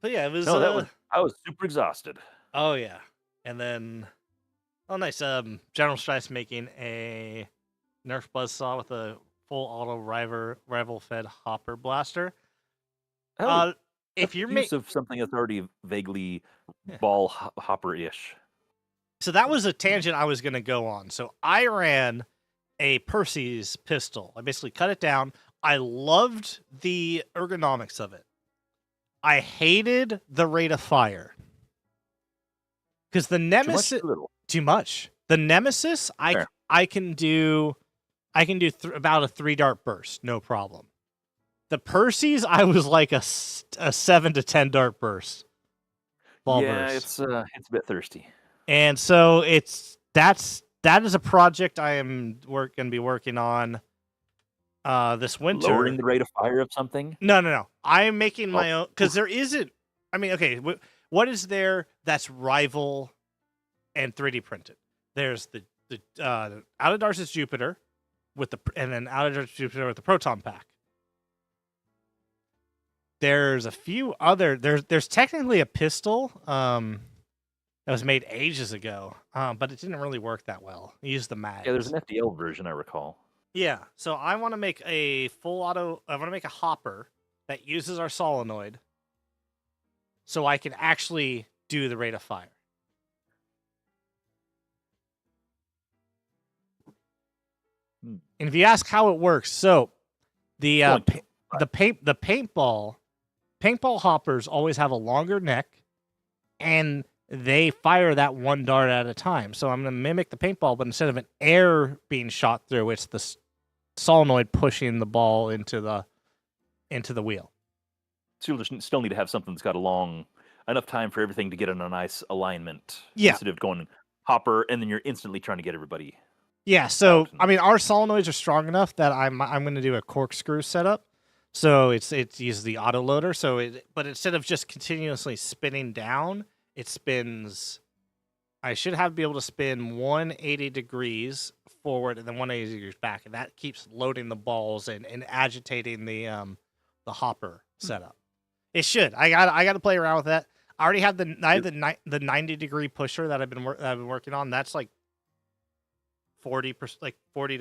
But yeah, it was No, I was super exhausted. oh yeah. And then oh nice. General Strike's making a Nerf Buzzsaw with a full auto rival fed hopper blaster. Oh, If that's you're use of something that's already vaguely yeah. ball hopper-ish. So that was a tangent I was gonna go on. So I ran a Percy's pistol. I basically cut it down. I loved the ergonomics of it. I hated the rate of fire. Because the Too much, Nemesis too little. too much. The Nemesis Fair. I can do about a 3 dart burst, no problem. The Percy's I was like a 7 to 10 dart burst. Ball Yeah, burst. it's a bit thirsty. And so that is a project I am going to be working on this winter. Lowering the rate of fire of something? No. I am making my Oh. own because there isn't. I mean, okay, what is there that's rival and 3D printed? There's the Out of Darkness Jupiter with and then Out of Darkness Jupiter with the proton pack. There's a few other. There's technically a pistol that was made ages ago, but it didn't really work that well. You used the mags. Yeah, there's an FDL version, I recall. Yeah, so I want to make a full auto. I want to make a hopper that uses our solenoid, so I can actually do the rate of fire. And if you ask how it works, so the paintball hoppers always have a longer neck, and they fire that 1 dart at a time. So I'm going to mimic the paintball, but instead of an air being shot through, it's the solenoid pushing the ball into the wheel. So you'll just still need to have something that's got enough time for everything to get in a nice alignment. Yeah. Instead of going hopper and then you're instantly trying to get everybody. Yeah, so I mean our solenoids are strong enough that I'm going to do a corkscrew setup. So it uses the auto loader. But instead of just continuously spinning down, it spins. I should be able to spin 180 degrees forward and then 180 degrees back, and that keeps loading the balls and agitating the hopper setup. It should. I got to play around with that. I already have the 90-degree pusher that I've been working on. That's like 40% to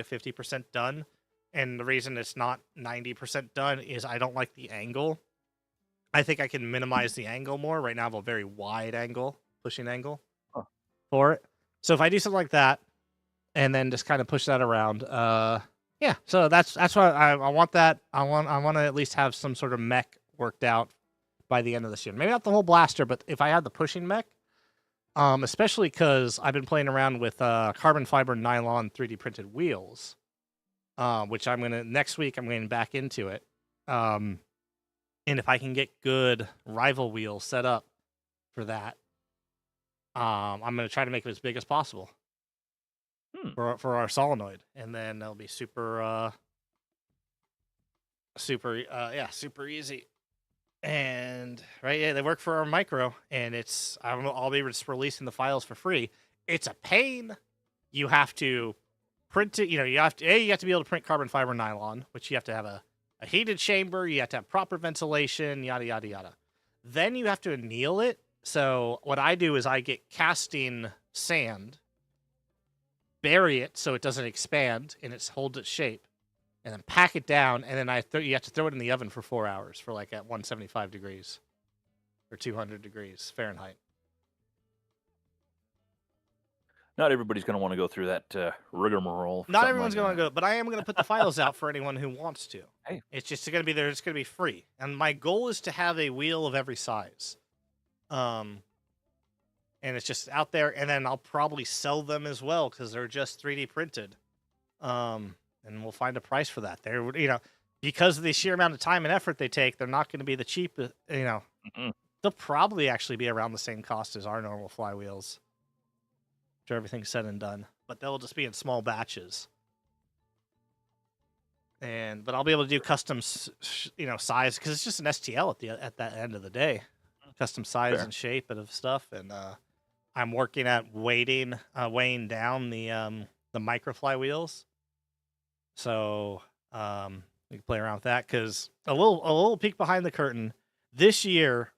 50% done. And the reason it's not 90% done is I don't like the angle. I think I can minimize the angle more. Right now I have a very wide angle, pushing angle for it. So if I do something like that and then just kind of push that around, yeah. So that's why I want that. I want to at least have some sort of mech worked out by the end of this year. Maybe not the whole blaster, but if I had the pushing mech, especially because I've been playing around with carbon fiber nylon 3D printed wheels, which next week I'm getting back into it. And if I can get good rival wheels set up for that, I'm going to try to make it as big as possible for our solenoid, and then it'll be super super easy. And right, yeah, they work for our micro, and it's I don't know, I'll be just releasing the files for free. It's a pain. You have to print it. You have to be able to print carbon fiber nylon, which you have to have a heated chamber. You have to have proper ventilation. Yada yada yada. Then you have to anneal it. So what I do is I get casting sand, bury it so it doesn't expand and it holds its shape, and then pack it down, and then you have to throw it in the oven for 4 hours for like at 175 degrees or 200 degrees Fahrenheit. Not everybody's going to want to go through that rigmarole for Not something everyone's like going to that. go, but I am going to put the files out for anyone who wants to. Hey, It's just going to be there. It's going to be free, and my goal is to have a wheel of every size. And it's just out there, and then I'll probably sell them as well because they're just 3D printed. And we'll find a price for that. Because of the sheer amount of time and effort they take, they're not going to be the cheapest. mm-mm. They'll probably actually be around the same cost as our normal flywheels after everything's said and done. But they'll just be in small batches. But I'll be able to do custom, size because it's just an STL at that end of the day, custom size Fair. and shape of stuff. And I'm working at weighing down the micro flywheels. So we can play around with that because a little peek behind the curtain. This year,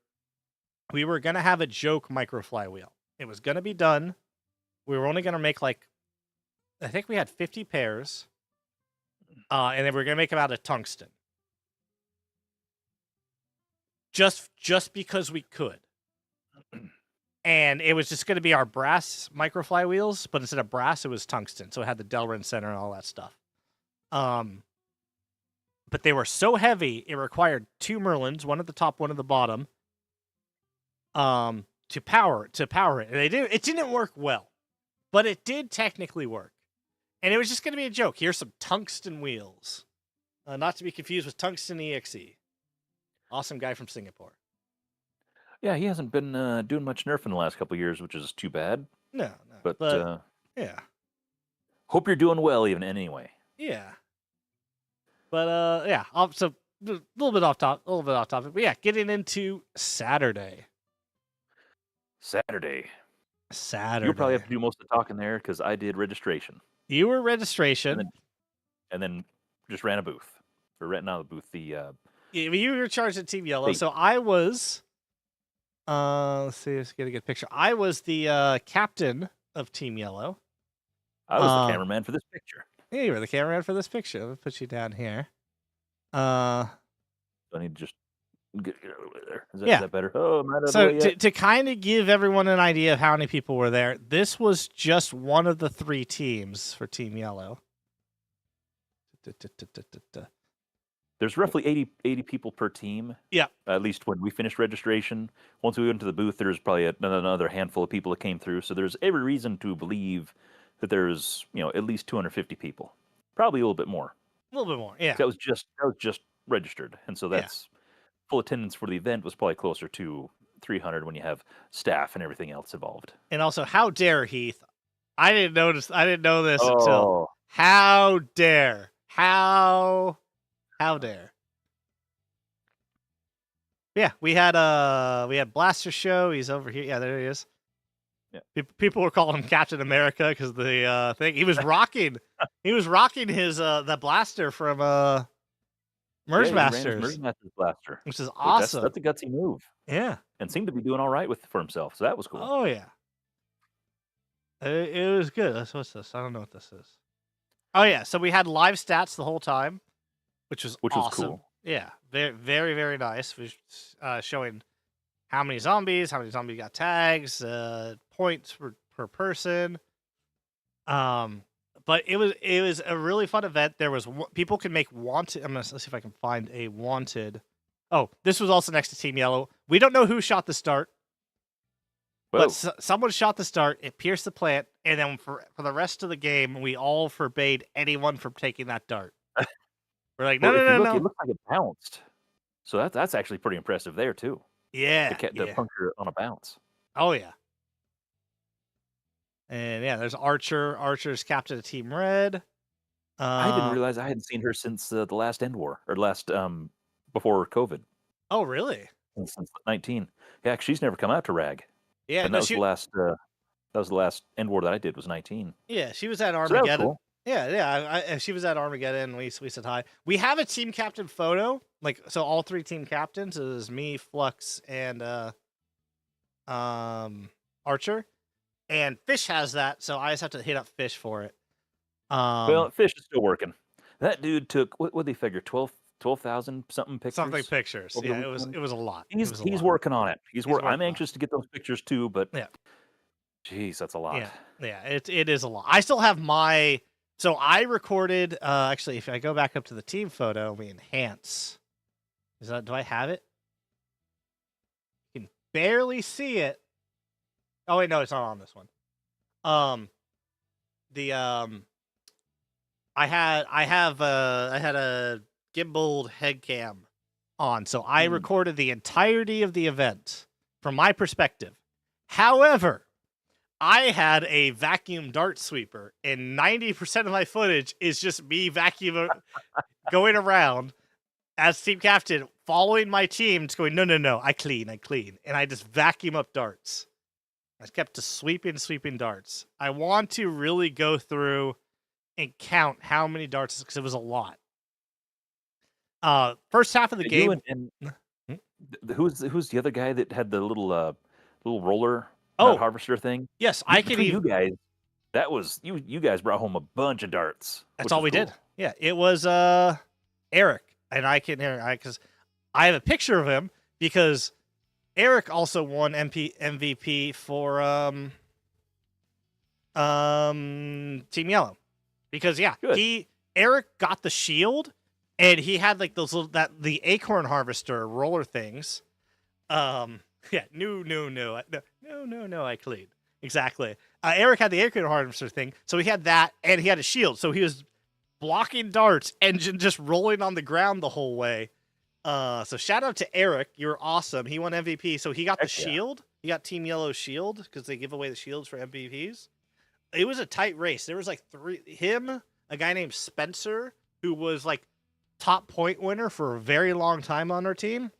we were gonna have a joke micro flywheel. It was gonna be done. We were only gonna make I think we had 50 pairs, and then we were gonna make them out of tungsten, just because we could. And it was just gonna be our brass micro flywheels, but instead of brass, it was tungsten, so it had the Delrin center and all that stuff. But they were so heavy, it required 2 Merlins, one at the top, one at the bottom, to power it. And it didn't work well, but it did technically work. And it was just going to be a joke. Here's some tungsten wheels. Not to be confused with Tungsten EXE. Awesome guy from Singapore. Yeah, he hasn't been doing much nerfing the last couple of years, which is too bad. No. But Yeah. hope you're doing well, even anyway. Yeah. But yeah. So a little bit off topic. But yeah, getting into Saturday. Saturday. Saturday. You'll probably have to do most of the talking there because I did registration. You were registration. And then just ran a booth. Or renting out the booth. You were charged at Team Yellow. Hey. So I was. Let's see. Let's get a good picture. I was the captain of Team Yellow. I was the cameraman for this picture. Yeah, you were the cameraman for this picture. Let me put you down here. I need to just get over there. Is that better? Oh, am I not so yet? to kind of give everyone an idea of how many people were there, this was just one of the 3 teams for Team Yellow. There's roughly 80 people per team. Yeah. At least when we finished registration. Once we went to the booth, there's probably another handful of people that came through. So there's every reason to believe that there's at least 250 people. Probably a little bit more. A little bit more, yeah. That was just registered, and so that's full attendance for the event was probably closer to 300 when you have staff and everything else involved. And also, how dare Heath? I didn't know this until how dare? How dare? Yeah, we had Blaster Show. He's over here. Yeah, there he is. Yeah. People were calling him Captain America because the thing he was rocking. He was rocking his the blaster from Merge Masters. Merge Masters blaster, which is awesome. That's a gutsy move. Yeah, and seemed to be doing all right for himself. So that was cool. Oh yeah, it was good. What's this? I don't know what this is. Oh yeah, so we had live stats the whole time, which was awesome. Was cool. Yeah, very very very nice. We showing how many zombies got tags, points per person. But it was a really fun event. There was people can make wanted. Let's see if I can find a wanted. Oh, this was also next to Team Yellow. We don't know who shot the start, but someone shot the start. It pierced the plant, and then for the rest of the game, we all forbade anyone from taking that dart. We're like, no. It looked like it bounced. So that's actually pretty impressive there too. Yeah, the puncture on a bounce. Oh yeah. And yeah, there's Archer. Archer's captain of Team Red. I didn't Um, realize I hadn't seen her since, the last End War, or last, before COVID, oh, really? since 19. Yeah, 'cause she's never come out to Rag, Yeah, and no, that was the last End War that I did was 19. yeah, she was at So that was Armageddon. cool. Yeah, yeah, she was at Armageddon. We said hi. We have a team captain photo, like so. All three team captains is me, Flux, and um Archer. And Fish has that, so I just have to hit up Fish for it. Well, Fish is still working. That dude took what'd they figure, 12,000 something Something pictures pictures. over the Yeah, it was weekend? it was a lot. It He's was a he's lot. working on it. He's I'm working on anxious to get those pictures too, but it. Yeah. jeez, that's a lot. Yeah, yeah, it is a lot. I still have my so I recorded actually if I go back up to the team photo, we enhance. Is that do I have it? You can barely see it. Oh wait, no, it's not on this one. Um the I had a gimbaled head cam on, so I Mm. recorded the entirety of the event from my perspective. However, I had a vacuum dart sweeper, and 90% of my footage is just me vacuum going around as team captain, following my team, just going, no, no, no, I clean, and I just vacuum up darts. I kept just sweeping darts. I want to really go through and count how many darts because it was a lot. First half of the You game. and Hmm? who's the other guy that had the little roller nut Oh, harvester thing? yes, You I can between even. you guys, that was you guys brought home a bunch of darts, That's which all was we did. cool. Yeah, it was Eric, and I can hear I because I have a picture of him because Eric also won MVP for Team Yellow because yeah, Good. Eric got the shield and he had like those little that the acorn harvester roller things. Yeah, no, I cleaned exactly. Eric had the acorn harvester thing, so he had that and he had a shield, so he was blocking darts and just rolling on the ground the whole way. So shout out to Eric, you're awesome. He won MVP, so he got the Heck yeah. shield. He got Team Yellow shield because they give away the shields for MVPs. It was a tight race. There was like him, a guy named Spencer, who was like top point winner for a very long time on our team.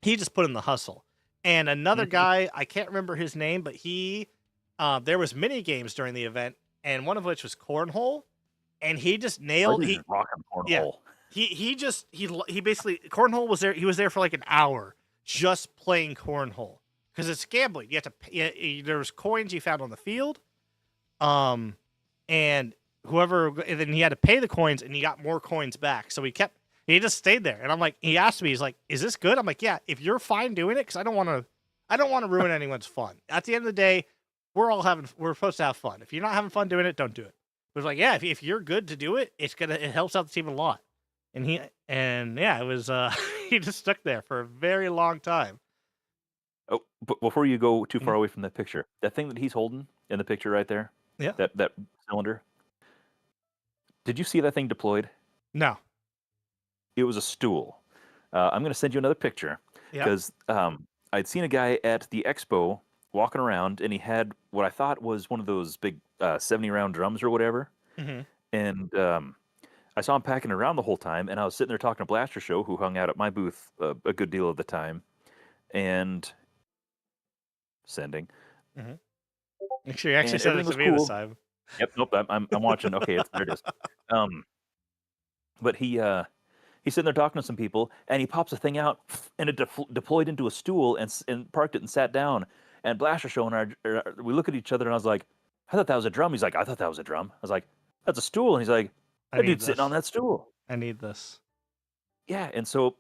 He just put in the hustle. And another Mhm. guy, I can't remember his name, but there was mini games during the event, and one of which was cornhole, and he just Or nailed you're just rocking yeah, cornhole. he basically cornhole was there. He was there for like an hour just playing cornhole because it's gambling. You have to there was coins you found on the field, um, and and then he had to pay the coins, and he got more coins back. So he just stayed there, and I'm like, he asked me, he's like, "Is this good?" I'm like, "Yeah, if you're fine doing it, because I don't want to ruin anyone's fun. At the end of the day, we're supposed to have fun. If you're not having fun doing it, don't do it." It was like, yeah, if you're good to do it, it helps out the team a lot. And yeah, it was he just stuck there for a very long time. Oh, but before you go too Mhm. far away from that picture, that thing that he's holding in the picture right there, Yeah. that cylinder, did you see that thing deployed? No. It was a stool. I'm gonna send you another picture Yep. 'cause, I'd seen a guy at the expo walking around, and he had what I thought was one of those big, 70-round drums or whatever, Hmm. and, I saw him packing around the whole time, and I was sitting there talking to Blaster Show, who hung out at my booth a good deal of the time, and sending, Hmm. Make sure you actually and send it everything to was me this cool. time. Yep, nope, I'm watching. Okay, there it is. Um, but he's sitting there talking to some people, and he pops a thing out, and it deployed into a stool and parked it and sat down. And Blaster Show and we look at each other, and I was like, "I thought that was a drum." He's like, "I thought that was a drum." I was like, "That's a stool." And he's like, I "That need dude's sitting on this. that stool." I need this. Yeah, and so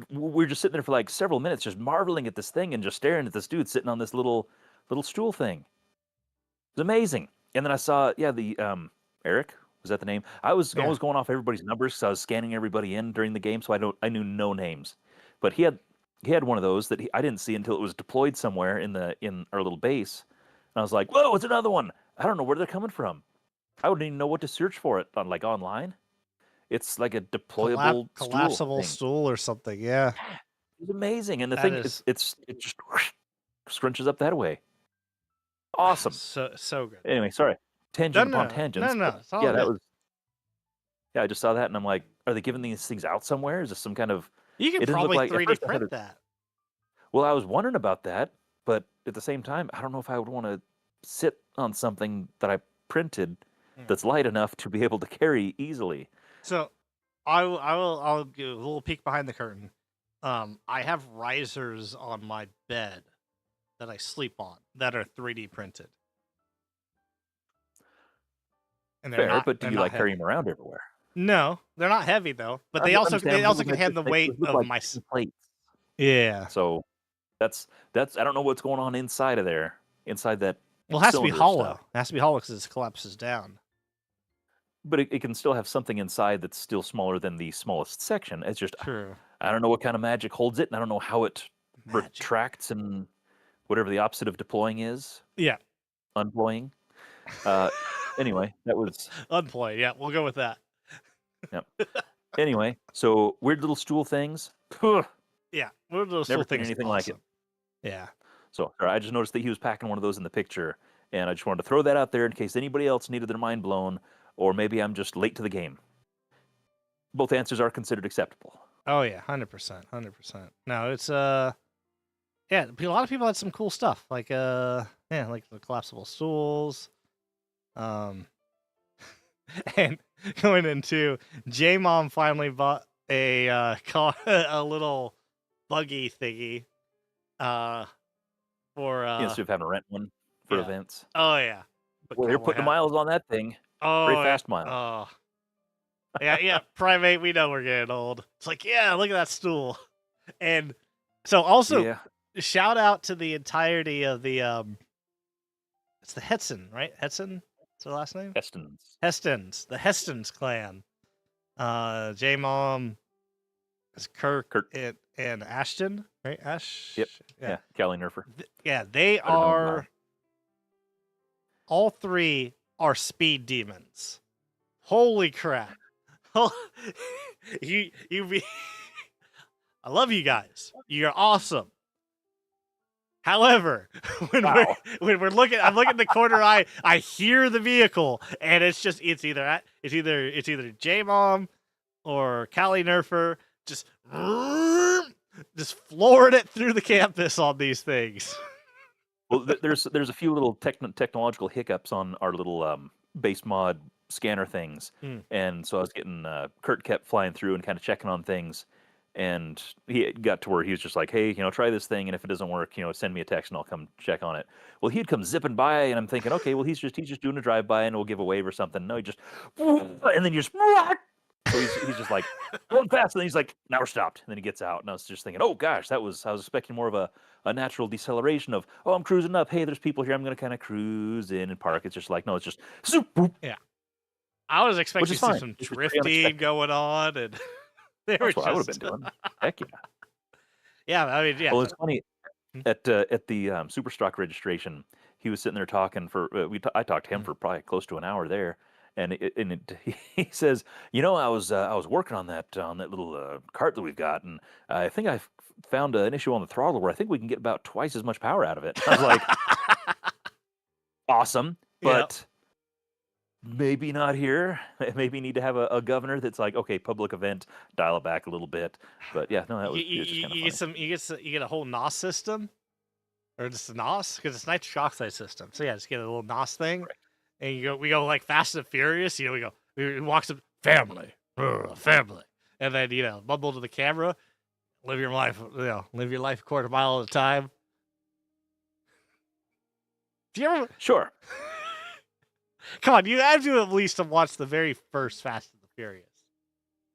we were just sitting there for like several minutes, just marveling at this thing and just staring at this dude sitting on this little stool thing. It was amazing. And then I saw, yeah, the Eric, was that the name? I was Yeah. always going off everybody's numbers because I was scanning everybody in during the game, so I knew no names. But he had one of those that I didn't see until it was deployed somewhere in our little base. And I was like, "Whoa, it's another one!" I don't know where they're coming from. I wouldn't even know what to search for it on like online. It's like a deployable stool Collapsible thing. stool or something. Yeah. It's amazing, and the That thing is it just scrunches up that way. Awesome. so good. Anyway, sorry, No, tangent no, upon no, no, tangents, but no. It's all yeah, that good. was Yeah, I just saw that and I'm like, are they giving these things out somewhere? Is this some kind of? You could It didn't look probably like at 3D first I had print a. that. Well, I was wondering about that, but at the same time, I don't know if I would want to sit on something that I printed Mm. that's light enough to be able to carry easily. So I'll give a little peek behind the curtain. I have risers on my bed that I sleep on that are 3D printed, and Fair, but do they're you not like carry heavy. them around everywhere? No, they're not heavy though. But they Understandable, also but can that's handle just the like weight those look of like my. thin plates. Yeah. So that's I don't know what's going on inside of there, inside that Well, it has to be cylinder of stuff. hollow. It has to be hollow because it collapses down. But it can still have something inside that's still smaller than the smallest section. It's just True. I don't know what kind of magic holds it, and I don't know how it Magic. retracts and whatever the opposite of deploying is, Yeah. unploying. Uh, anyway, that was Unployed. Yeah, we'll go with that. yeah. Anyway, so weird little stool things. Phew, Yeah, one of those never little seen things. anything like it. Awesome. Yeah. So I just noticed that he was packing one of those in the picture, and I just wanted to throw that out there in case anybody else needed their mind blown, or maybe I'm just late to the game. Both answers are considered acceptable. Oh yeah, 100%, 100%. No, it's yeah, a lot of people had some cool stuff like yeah, like the collapsible stools. Um, and going into J Mom finally bought a car, a little buggy thingy. Uh, for Instead of having to rent one for yeah. events. Oh yeah. But Well, you're cowboy putting the hat. miles on that thing. Very Oh yeah. fast miles. Oh yeah, yeah. Primate, we know we're getting old. It's like, yeah, look at that stool. And so also Yeah. shout out to the entirety of the it's the Hetson, right? Hetson? What's their last name? Heston's. Hestons. The Hestons clan. J Mom is Kirk Kurt. and Ashton, right? Yep. Yeah. Yeah. Callie Nerfer. Yeah, they Better known are all three are speed demons. Holy crap. you be I love you guys. You're awesome. However, Wow. when we're looking, I'm looking in the corner eye. I hear the vehicle, and it's either J Mom or Callie Nerfer just flooring it through the campus on these things. Well, there's a few little technological hiccups on our little base mod scanner things, Mm. and so I was getting Kurt kept flying through and kind of checking on things, and he got to where he was just like, hey, try this thing, and if it doesn't work, send me a text and I'll come check on it. Well, he'd come zipping by, and I'm thinking, okay, well he's just doing a drive by and we'll give a wave or something. No, he just and then you just so he's just like going fast, and then he's like, now we're stopped, and then he gets out, and I was just thinking, oh gosh, I was expecting more of a natural deceleration of, oh, I'm cruising up. Hey, there's people here. I'm going to kind of cruise in and park. It's just like, no, it's just zoop, boop, Yeah, I was which expecting is to see fine. some Which is pretty drifting unexpected. going on, and they were That's what I would have just been doing. Heck yeah. yeah. I mean, yeah. Well, it's funny at the Superstock registration. He was sitting there talking for I talked to him Mm. for probably close to an hour there, and he says, I was working on that little cart that we've got, and I think I found an issue on the throttle where I think we can get about twice as much power out of it. I was like, awesome, Yeah. but maybe not here. Maybe need to have a governor that's like, okay, public event, dial it back a little bit. But yeah, no, it was just kind of You funny. get you get a whole NOS system, or just a NOS because it's nitric oxide system. So yeah, just get a little NOS thing, Correct. and we go like Fast and Furious. We walks up family, family, and then mumble to the camera, live your life, live your life a quarter mile at a time. Do you ever? Sure. Come on, you have to at least have watched the very first Fast and the Furious.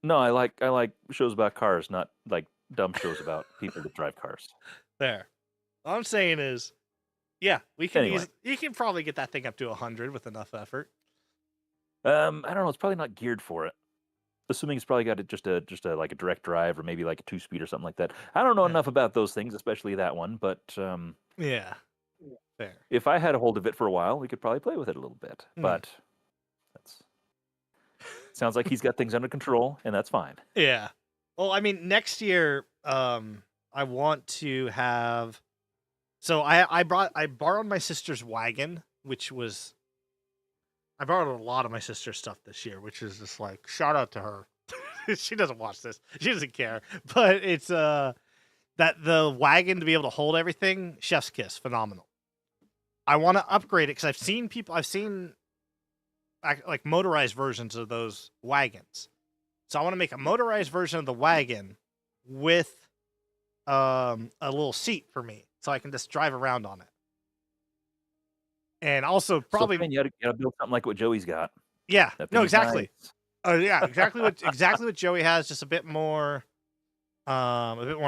No, I like shows about cars, not like dumb shows about people that drive cars. There. All I'm saying is, yeah, we can Anyway, you can probably get that thing up to 100 with enough effort. I don't know. It's probably not geared for it. Assuming it's probably got just a like a direct drive or maybe like a 2-speed or something like that. I don't know Yeah. enough about those things, especially that one. But Yeah. Fair. if I had a hold of it for a while, we could probably play with it a little bit. Mm. But that's sounds like he's got things under control, and that's fine. Yeah. Well, I mean, next year, I want to have. So I borrowed my sister's wagon, which was I borrowed a lot of my sister's stuff this year, which is just like shout out to her. She doesn't watch this. She doesn't care. But it's that the wagon to be able to hold everything, chef's kiss, phenomenal. I want to upgrade it because I've seen like motorized versions of those wagons. So I want to make a motorized version of the wagon with a little seat for me so I can just drive around on it. And also So probably man, you gotta build something like what Joey's got. yeah, That no, thing is exactly. nice. Yeah, exactly what Joey has, just a bit more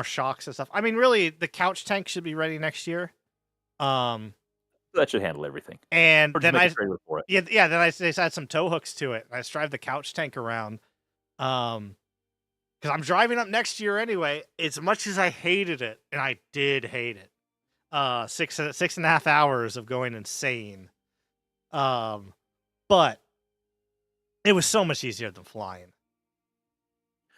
shocks and stuff. I mean, really, the couch tank should be ready next year. Um, That should handle everything. and Or just then make a trailer for it. then I just add some tow hooks to it. I just drive the couch tank around. Because I'm driving up next year anyway. As much as I hated it, and I did hate it, 6.5 hours of going insane. But it was so much easier than flying.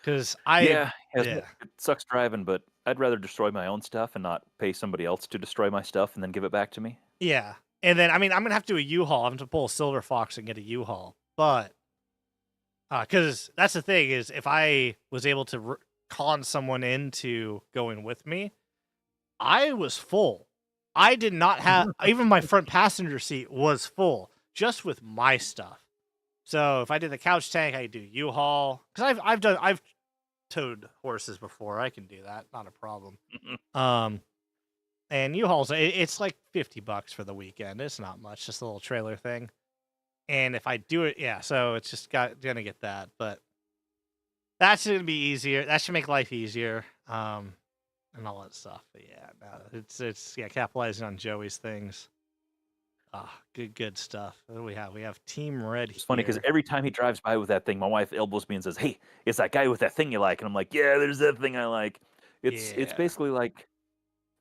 Because Yeah, yeah, it sucks driving, but I'd rather destroy my own stuff and not pay somebody else to destroy my stuff and then give it back to me. yeah. And then, I mean, I'm going to have to do a U-Haul. I'm going to pull a Silver Fox and get a U-Haul. But, because that's the thing is, if I was able to con someone into going with me, I was full. I did not have, even my front passenger seat was full, just with my stuff. So if I did the couch tank, I could do U-Haul. Because I've towed horses before. I can do that. Not a problem. And U-Hauls, it's like $50 for the weekend. It's not much, just a little trailer thing. And if I do it, yeah, so it's just gonna get that. But that's gonna be easier. That should make life easier. And all that stuff. But yeah, no, it's capitalizing on Joey's things. Good stuff. What do we have? We have Team Red It's funny because here. every time he drives by with that thing, my wife elbows me and says, "Hey, it's that guy with that thing you like." And I'm like, "Yeah, there's that thing I like." It's Yeah. basically like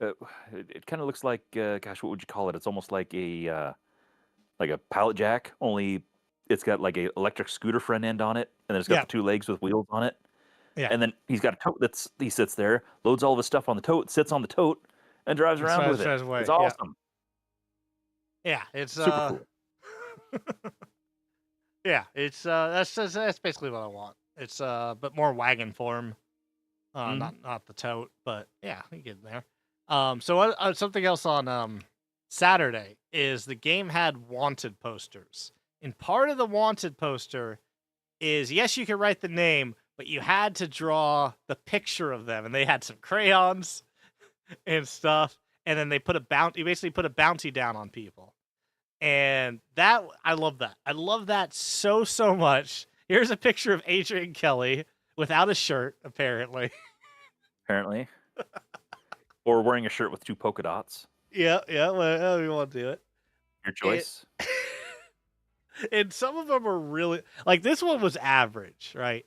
uh, it kind of looks like gosh, what would you call it? It's almost like a pallet jack, only it's got like a electric scooter front end on it, and then it's got Yeah. the two legs with wheels on it. Yeah. And then he's got a tote he sits there, loads all of his stuff on the tote, sits on the tote, and drives That's around with it. drives away. It's Yeah. awesome. Yeah. It's Super cool. yeah, it's that's basically what I want. It's but more wagon form. Mhm. Not the tote, but yeah, we get in there. So something else on Saturday is the game had wanted posters. And part of the wanted poster is yes, you could write the name, but you had to draw the picture of them, and they had some crayons and stuff. And then they put a bounty. You basically put a bounty down on people, and that I love that. I love that so much. Here's a picture of Adrian Kelly without a shirt, apparently. Apparently. Or wearing a shirt with two polka dots. Yeah, well, we want to do it. Your choice. And some of them are really like this one was average, right?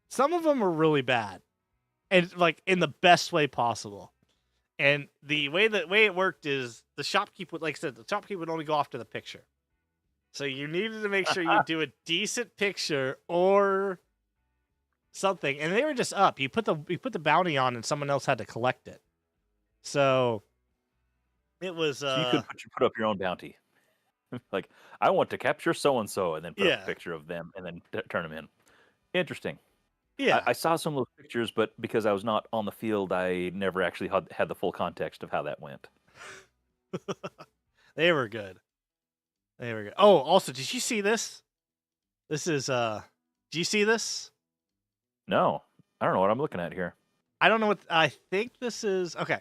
Some of them are really bad, and like in the best way possible. And the way it worked is the shopkeep would, like I said, the shopkeep would only go after the picture. So you needed to make sure you do a decent picture or something, and they were just up. You put the bounty on, and someone else had to collect it. So it was So you could put up your own bounty. Like, I want to capture so and so, and then put up a yeah, picture of them, and then turn them in. Interesting. yeah. I saw some of those pictures, but because I was not on the field, I never actually had the full context of how that went. They were good. They were good. Oh, also, did you see this? This is do you see this? No, I don't know what I'm looking at here. I don't know what I think this is. Okay.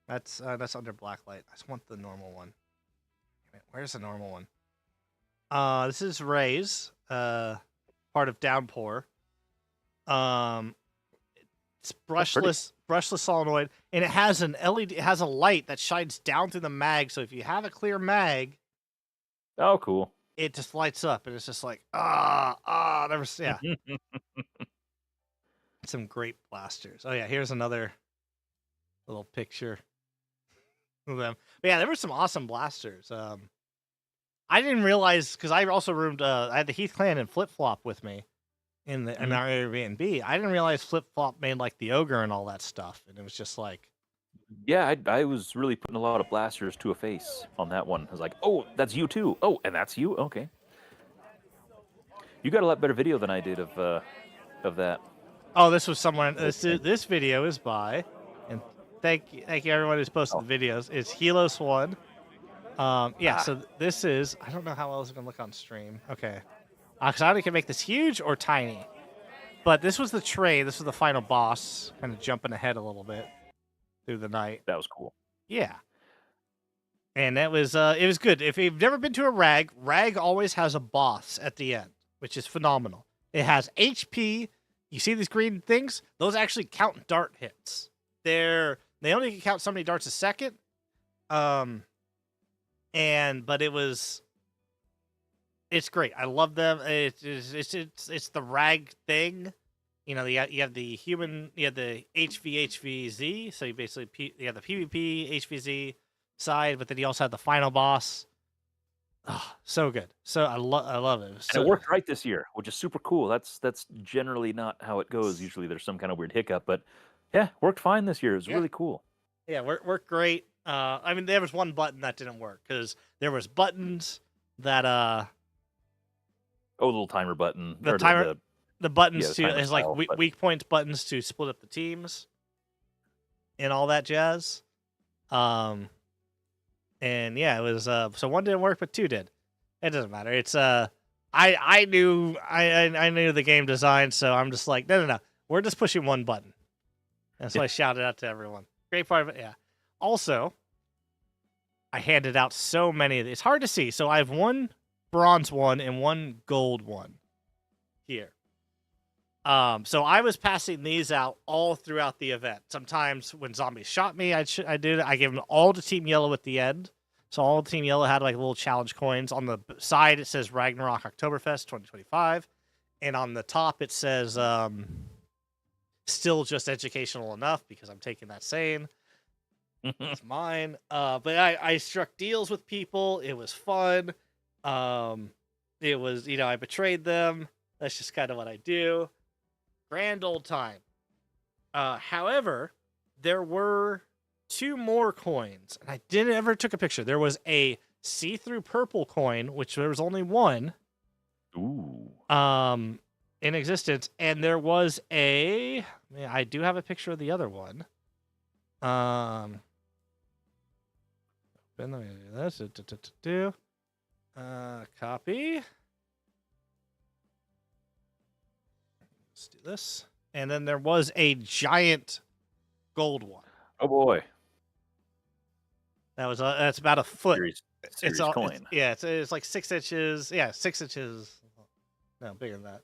That's under blacklight. I just want the normal one. Where's the normal one? This is Ray's, part of Downpour. It's brushless solenoid, and it has an LED. It has a light that shines down through the mag. So if you have a clear mag, Oh, cool. it just lights up, and it's just like never. Yeah, some great blasters. Oh yeah, here's another little picture of them. But yeah, there were some awesome blasters. I didn't realize because I also roomed. I had the Heath Clan and Flip Flop with me in our Airbnb. I didn't realize Flip Flop made like the ogre and all that stuff, and it was just like, Yeah, I was really putting a lot of blasters to a face on that one. I was like, oh, that's you too. Oh, and that's you? Okay. You got a lot better video than I did of that. Oh, this was someone. Whole thing. This video is by, and thank you everyone who's posted Oh, the videos. It's Helos One. Yeah. ah, So this is. I don't know how else it's gonna look on stream. Okay. Because I can make this huge or tiny. But this was the train. This was the final boss. Kind of jumping ahead a little bit through the night. that was cool. Yeah. And that was it was good. If you've never been to a rag always has a boss at the end, which is phenomenal. It has HP. You see these green things? Those actually count dart hits. They only can count so many darts a second. But it's great. I love them. It's the rag thing. You know, you have the human, you have the HVHVZ. So you basically you have the PvP HVZ side, but then you also have the final boss. Oh, so good. So I love it. And it worked right this year, which is super cool. That's generally not how it goes. Usually there's some kind of weird hiccup, but yeah, worked fine this year. It was really cool. Yeah, worked great. I mean, there was one button that didn't work because there was buttons that Oh, the little timer button. the or timer the buttons the to timer is like style, but weak points buttons to split up the teams and all that jazz. And yeah, it was so one didn't work, but two did. It doesn't matter. It's I knew I knew the game design, so I'm just like, no. We're just pushing one button. And so I shouted out to everyone. Great part of it, yeah. Also, I handed out so many of these. It's hard to see. So I have one bronze one and one gold one here. So I was passing these out all throughout the event. Sometimes when zombies shot me, I did it. I gave them all to Team Yellow at the end. So all Team Yellow had like little challenge coins. On the side, it says Ragnarocktoberfest 2025. And on the top, it says still just educational enough because I'm taking that saying. It's mine. But I struck deals with people. It was fun. It was, I betrayed them. That's just kind of what I do. Grand old time. However, there were two more coins, and I didn't ever took a picture. There was a see-through purple coin, which there was only one. Ooh. In existence, and there was I do have a picture of the other one. Let me do this. Copy. Let's do this. And then there was a giant gold one. Oh boy. That's about a foot. Series coin. It's like 6 inches. Yeah, 6 inches. No, bigger than that.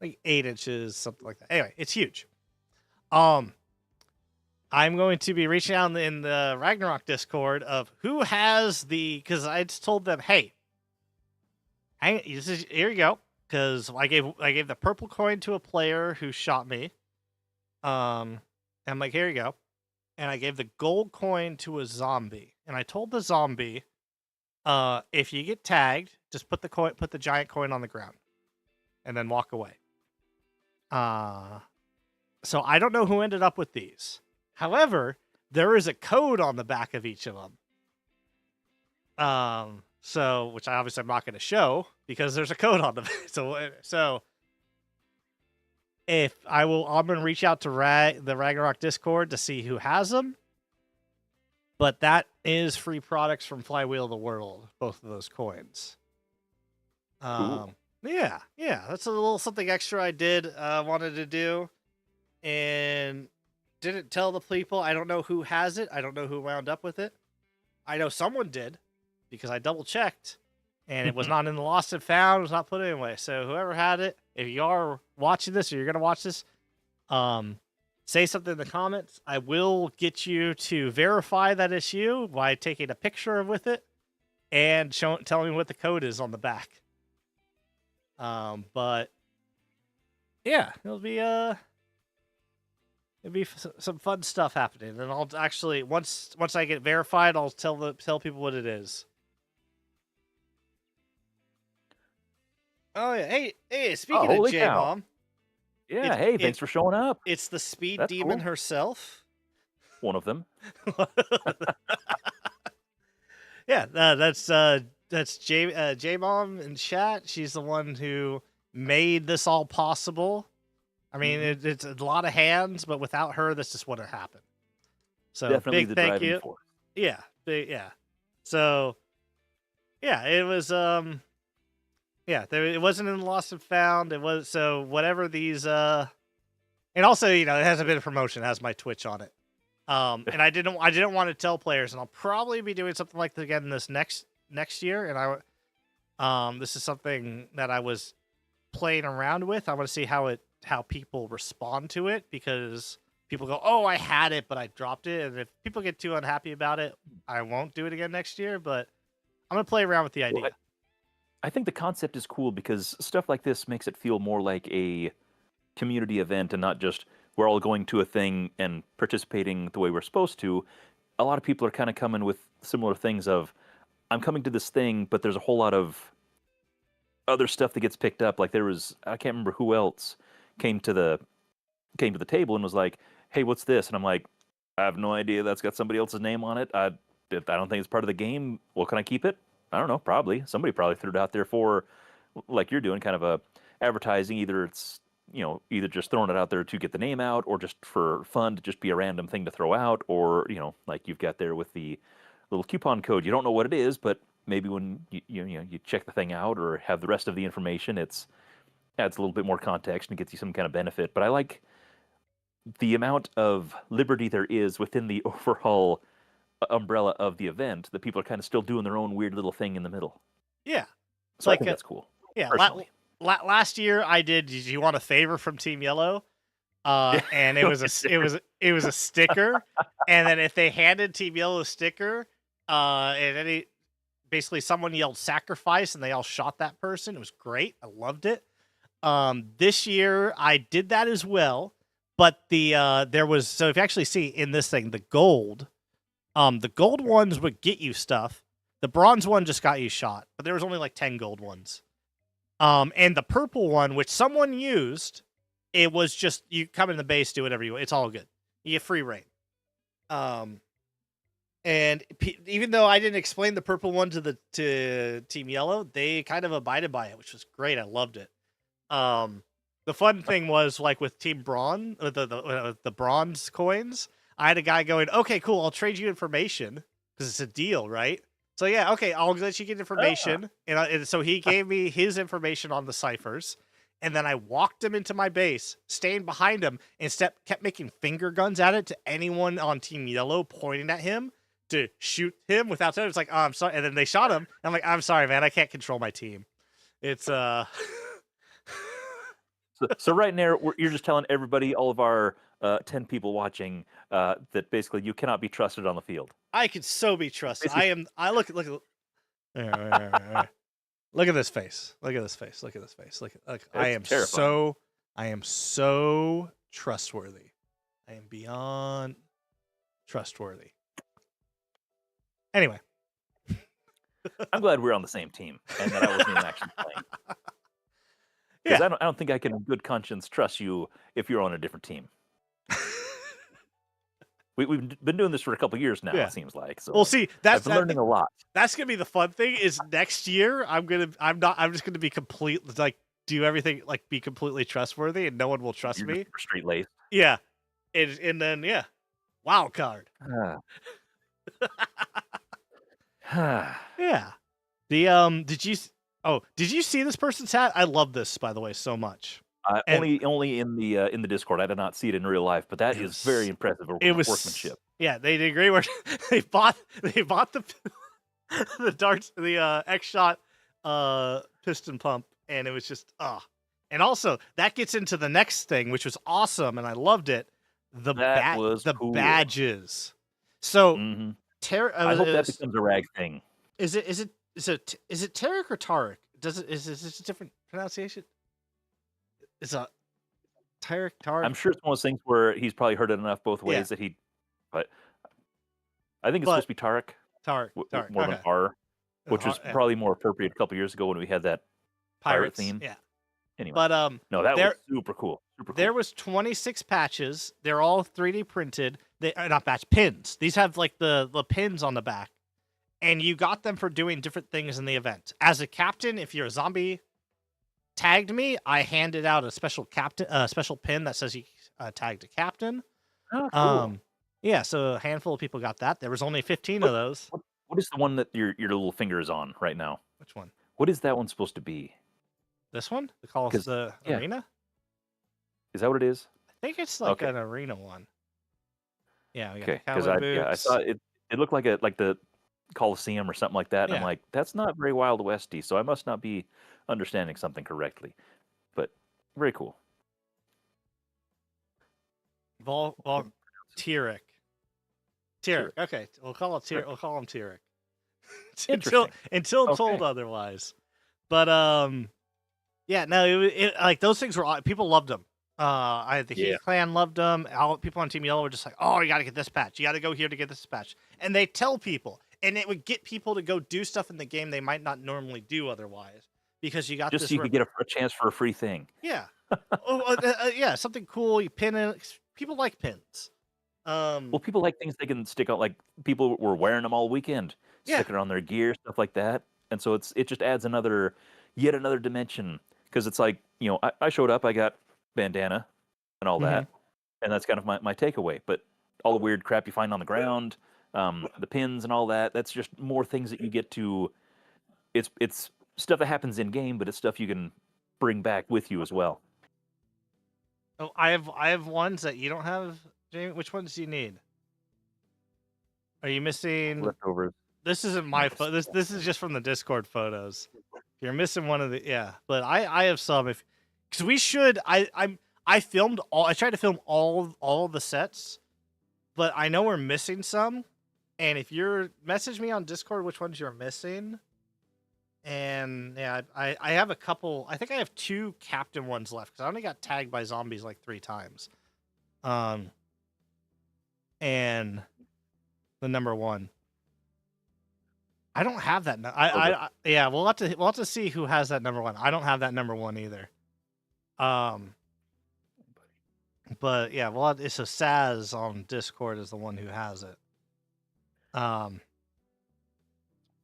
Like 8 inches, something like that. Anyway, it's huge. I'm going to be reaching out in the Ragnarok Discord of who has because I just told them, hey, here you go. Because I gave the purple coin to a player who shot me. And I'm like, here you go. And I gave the gold coin to a zombie. And I told the zombie, if you get tagged, just put the giant coin on the ground. And then walk away. So I don't know who ended up with these. However, there is a code on the back of each of them. So which I obviously I'm not going to show because there's a code on them. So I'm going to reach out to the Ragnarok Discord to see who has them. But that is free products from Flywheel of the World, both of those coins. Cool. Yeah, that's a little something extra I wanted to do, and didn't tell the people. I don't know who has it. I don't know who wound up with it. I know someone did because I double checked, and it was not in the lost and found. It was not put anyway. So whoever had it, if you are watching this or you're gonna watch this, say something in the comments. I will get you to verify that it's you by taking a picture with it and telling me what the code is on the back. But yeah, it'll be some fun stuff happening, and I'll actually once I get verified, I'll tell people what it is. Oh yeah, hey! Speaking of J-Mom, yeah, hey, thanks for showing up. It's the speed That's demon cool. herself. One of them. Yeah, that's that's J Mom in chat. She's the one who made this all possible. I mean, Mhm. it's a lot of hands, but without her, this just wouldn't happen. So Definitely big the thank driving you. force. Yeah, yeah. So yeah, it was yeah, it wasn't in Lost and Found. It was so whatever these and also, it has a bit of promotion, it has my Twitch on it. And I didn't want to tell players, and I'll probably be doing something like that again this next year. And this is something that I was playing around with. I want to see how people respond to it, because people go, "Oh, I had it, but I dropped it." And if people get too unhappy about it, I won't do it again next year. But I'm gonna play around with the Well, idea. I think the concept is cool because stuff like this makes it feel more like a community event and not just we're all going to a thing and participating the way we're supposed to. A lot of people are kind of coming with similar things of I'm coming to this thing, but there's a whole lot of other stuff that gets picked up. Like there was I can't remember who else came to the came to the table and was like, "Hey, what's this?" And I'm like, "I have no idea. That's got somebody else's name on it. I don't think it's part of the game. Well, can I keep it? I don't know. Probably somebody probably threw it out there for like you're doing, kind of a advertising. Either it's either just throwing it out there to get the name out, or just for fun to just be a random thing to throw out, or like you've got there with the little coupon code. You don't know what it is, but maybe when you check the thing out or have the rest of the information, it's adds a little bit more context and gets you some kind of benefit. But I like the amount of liberty there is within the overall umbrella of the event that people are kind of still doing their own weird little thing in the middle. Yeah, So I like think that's cool, yeah. personally. Last year I did. Did you want a favor from Team Yellow? And it was it was a sticker, and then if they handed Team Yellow a sticker, and any basically someone yelled sacrifice, and they all shot that person. It was great. I loved it. This year I did that as well, but there was, so if you actually see in this thing, the gold ones would get you stuff. The bronze one just got you shot, but there was only like 10 gold ones. And the purple one, which someone used, it was just you come in the base, do whatever you want. It's all good. You get free reign. And even though I didn't explain the purple one to Team Yellow, they kind of abided by it, which was great. I loved it. The fun thing was, like with Team Braun, the bronze coins, I had a guy going, "Okay, cool, I'll trade you information because it's a deal, right?" So yeah, okay, I'll let you get Ah, information, and so he gave me his information on the ciphers, and then I walked him into my base, staying behind him, and kept making finger guns at it to anyone on Team Yellow, pointing at him to shoot him without telling. It's like, "Oh, I'm sorry," and then they shot him. I'm like, "I'm sorry, man, I can't control my team." It's so right now you're just telling everybody, all of our 10 people watching, that basically you cannot be trusted on the field. I could so be trusted. Basically, I look at this face. Look at this face. Look at this face. Look. it's terrifying. I am so trustworthy. I am beyond trustworthy. Anyway, I'm glad we're on the same team and that I wasn't even actually playing. Because yeah. I don't think I can, in good conscience, trust you if you're on a different team. We've been doing this for a couple years now, Yeah. it seems like. Well, So see, I've been learning a lot. that's gonna be the fun thing. Is next year I'm just gonna be complete, like, do everything, like, be completely trustworthy, and no one will trust You're just me. super straight laced. Yeah, and then yeah, wild card. Yeah. The did you see this person's hat? I love this, by the way, so much. And Only in the Discord. I did not see it in real life, but that it is very was impressive it was workmanship. yeah, they did great work. They bought the the darts, the X shot piston pump, and it was just and also that gets into the next thing, which was awesome, and I loved it. That was The cool. badges. So Hmm. Ter- I hope uh, that becomes a rag thing. is it Tarek or Tarek? Is this a different pronunciation? It's a Tarek. I'm sure it's one of those things where he's probably heard it enough both Yeah, ways that he. But I think it's supposed but to be Tarek Tarek. more than Okay, R, which was yeah, probably more appropriate a couple years ago when we had that pirate pirates. theme. Yeah, Anyway, but no, that was there super cool. Super there cool. was 26 patches. They're all 3D printed. They are not patch pins. These have like the pins on the back, and you got them for doing different things in the event. As a captain, if you're a zombie tagged me, I handed out a special pin that says you tagged a captain. Oh, cool. Um, yeah, so a handful of people got that. There was only 15 of What those. what is the one that your little finger is on right now? Which one? What is that one supposed to be? This one? The Call of Because the yeah, Arena? is that what it is? I think it's like Okay, an arena one. Yeah, we got the okay. Because cowboy I saw boots. it. It looked like the Coliseum or something like that, and I'm Yeah. like, that's not very Wild Westy, so I must not be understanding something correctly. But very cool. Vol Tyrek. Tyrek. Sure. Okay, we'll call it Sure. We'll call him Tyrek. until Interesting. told Okay. otherwise. But yeah, no, it like those things were people loved them. The Yeah. Heath clan loved them. All people on Team Yellow were just like, "Oh, you got to get this patch. You got to go here to get this patch." And they tell people, and it would get people to go do stuff in the game they might not normally do otherwise because you got Just so this. you could get a chance for a free thing. Yeah, yeah, something cool. You pin it. People like pins. Well, people like things they can stick out. Like people were wearing them all weekend, Yeah, sticking it on their gear, stuff like that. And so it just adds yet another dimension. Because it's like I showed up, I got bandana and all hmm that, and that's kind of my takeaway. But all the weird crap you find on the ground, the pins and all that, that's just more things that you get to. It's stuff that happens in game, but it's stuff you can bring back with you as well. Oh, I have ones that you don't have, Jamie. Which ones do you need? Are you missing? Leftovers. This isn't my Nice. this is just from the Discord photos. You're missing one of the yeah, but I have some if because we should I filmed all I tried to film all the sets, but I know we're missing some. And if you're message me on Discord which ones you're missing, and yeah, I have a couple. I think I have 2 captain ones left because I only got tagged by zombies like 3 times. Um, and the number 1. I don't have that. Yeah, we'll have to see who has that number 1. I don't have that number 1 either. Um, but yeah, it's a Saz on Discord is the one who has it. Um,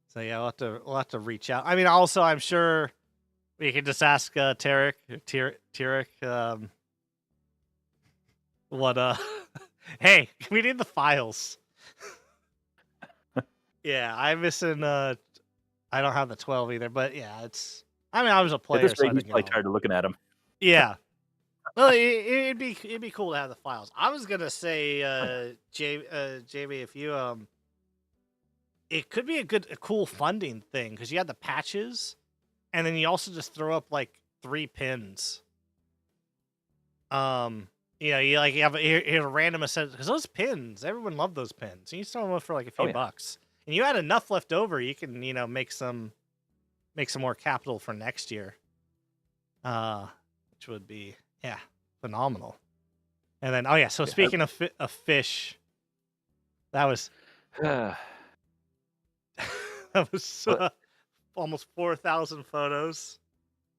so yeah, we'll have to reach out. I mean, also I'm sure we can just ask Tarek, what hey, we need the files. Yeah, I'm missing I don't have the 12 either, but yeah, it's I mean, I was a At this player, so rate, I he's didn't get probably all. tired of looking at them. Yeah. Well, it'd be cool to have the files. I was gonna say, JB, if you it could be a cool funding thing because you had the patches, and then you also just throw up like 3 pins. You like you have a random ascent because those pins, everyone loved those pins. And you sell them for like a Oh few yeah. bucks, and you had enough left over, you can make some more capital for next year. Which would be yeah phenomenal. And then oh yeah, so Yeah. speaking of fish, that was that was Well, almost 4,000 photos.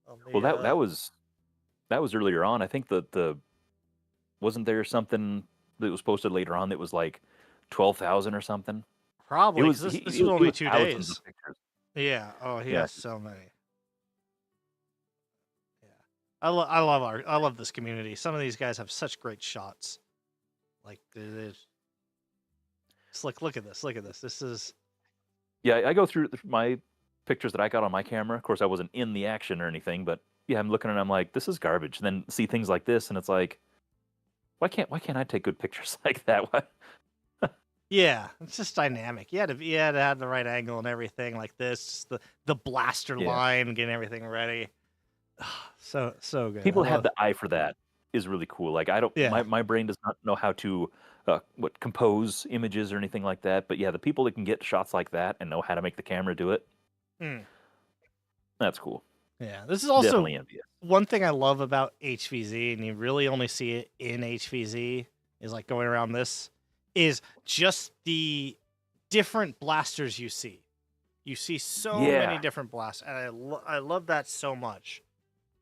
On well, the that was earlier on. I think the wasn't there something that was posted later on that was like 12,000 or something. It probably because was this was it only was 2 thousands of days. pictures. Yeah. Oh, he Yeah. has so many. Yeah. I love this community. Some of these guys have such great shots. Like it's like look at this. Look at this. This is Yeah, I go through my pictures that I got on my camera. Of course, I wasn't in the action or anything, but yeah, I'm looking and I'm like, this is garbage. And then see things like this, and it's like, why can't I take good pictures like that? Why? yeah, it's just dynamic. You had to have the right angle and everything like this. The blaster Yeah, line, getting everything ready. So good. I people have love the eye for that. Is really cool. Like I don't, yeah. my brain does not know how to compose images or anything like that. But yeah, the people that can get shots like that and know how to make the camera do it, Mm. that's cool. Yeah. This is also Definitely envious. one thing I love about HVZ, and you really only see it in HVZ, is like going around this, is just the different blasters you see. You see so many Yeah, different blasters, and I love that so much.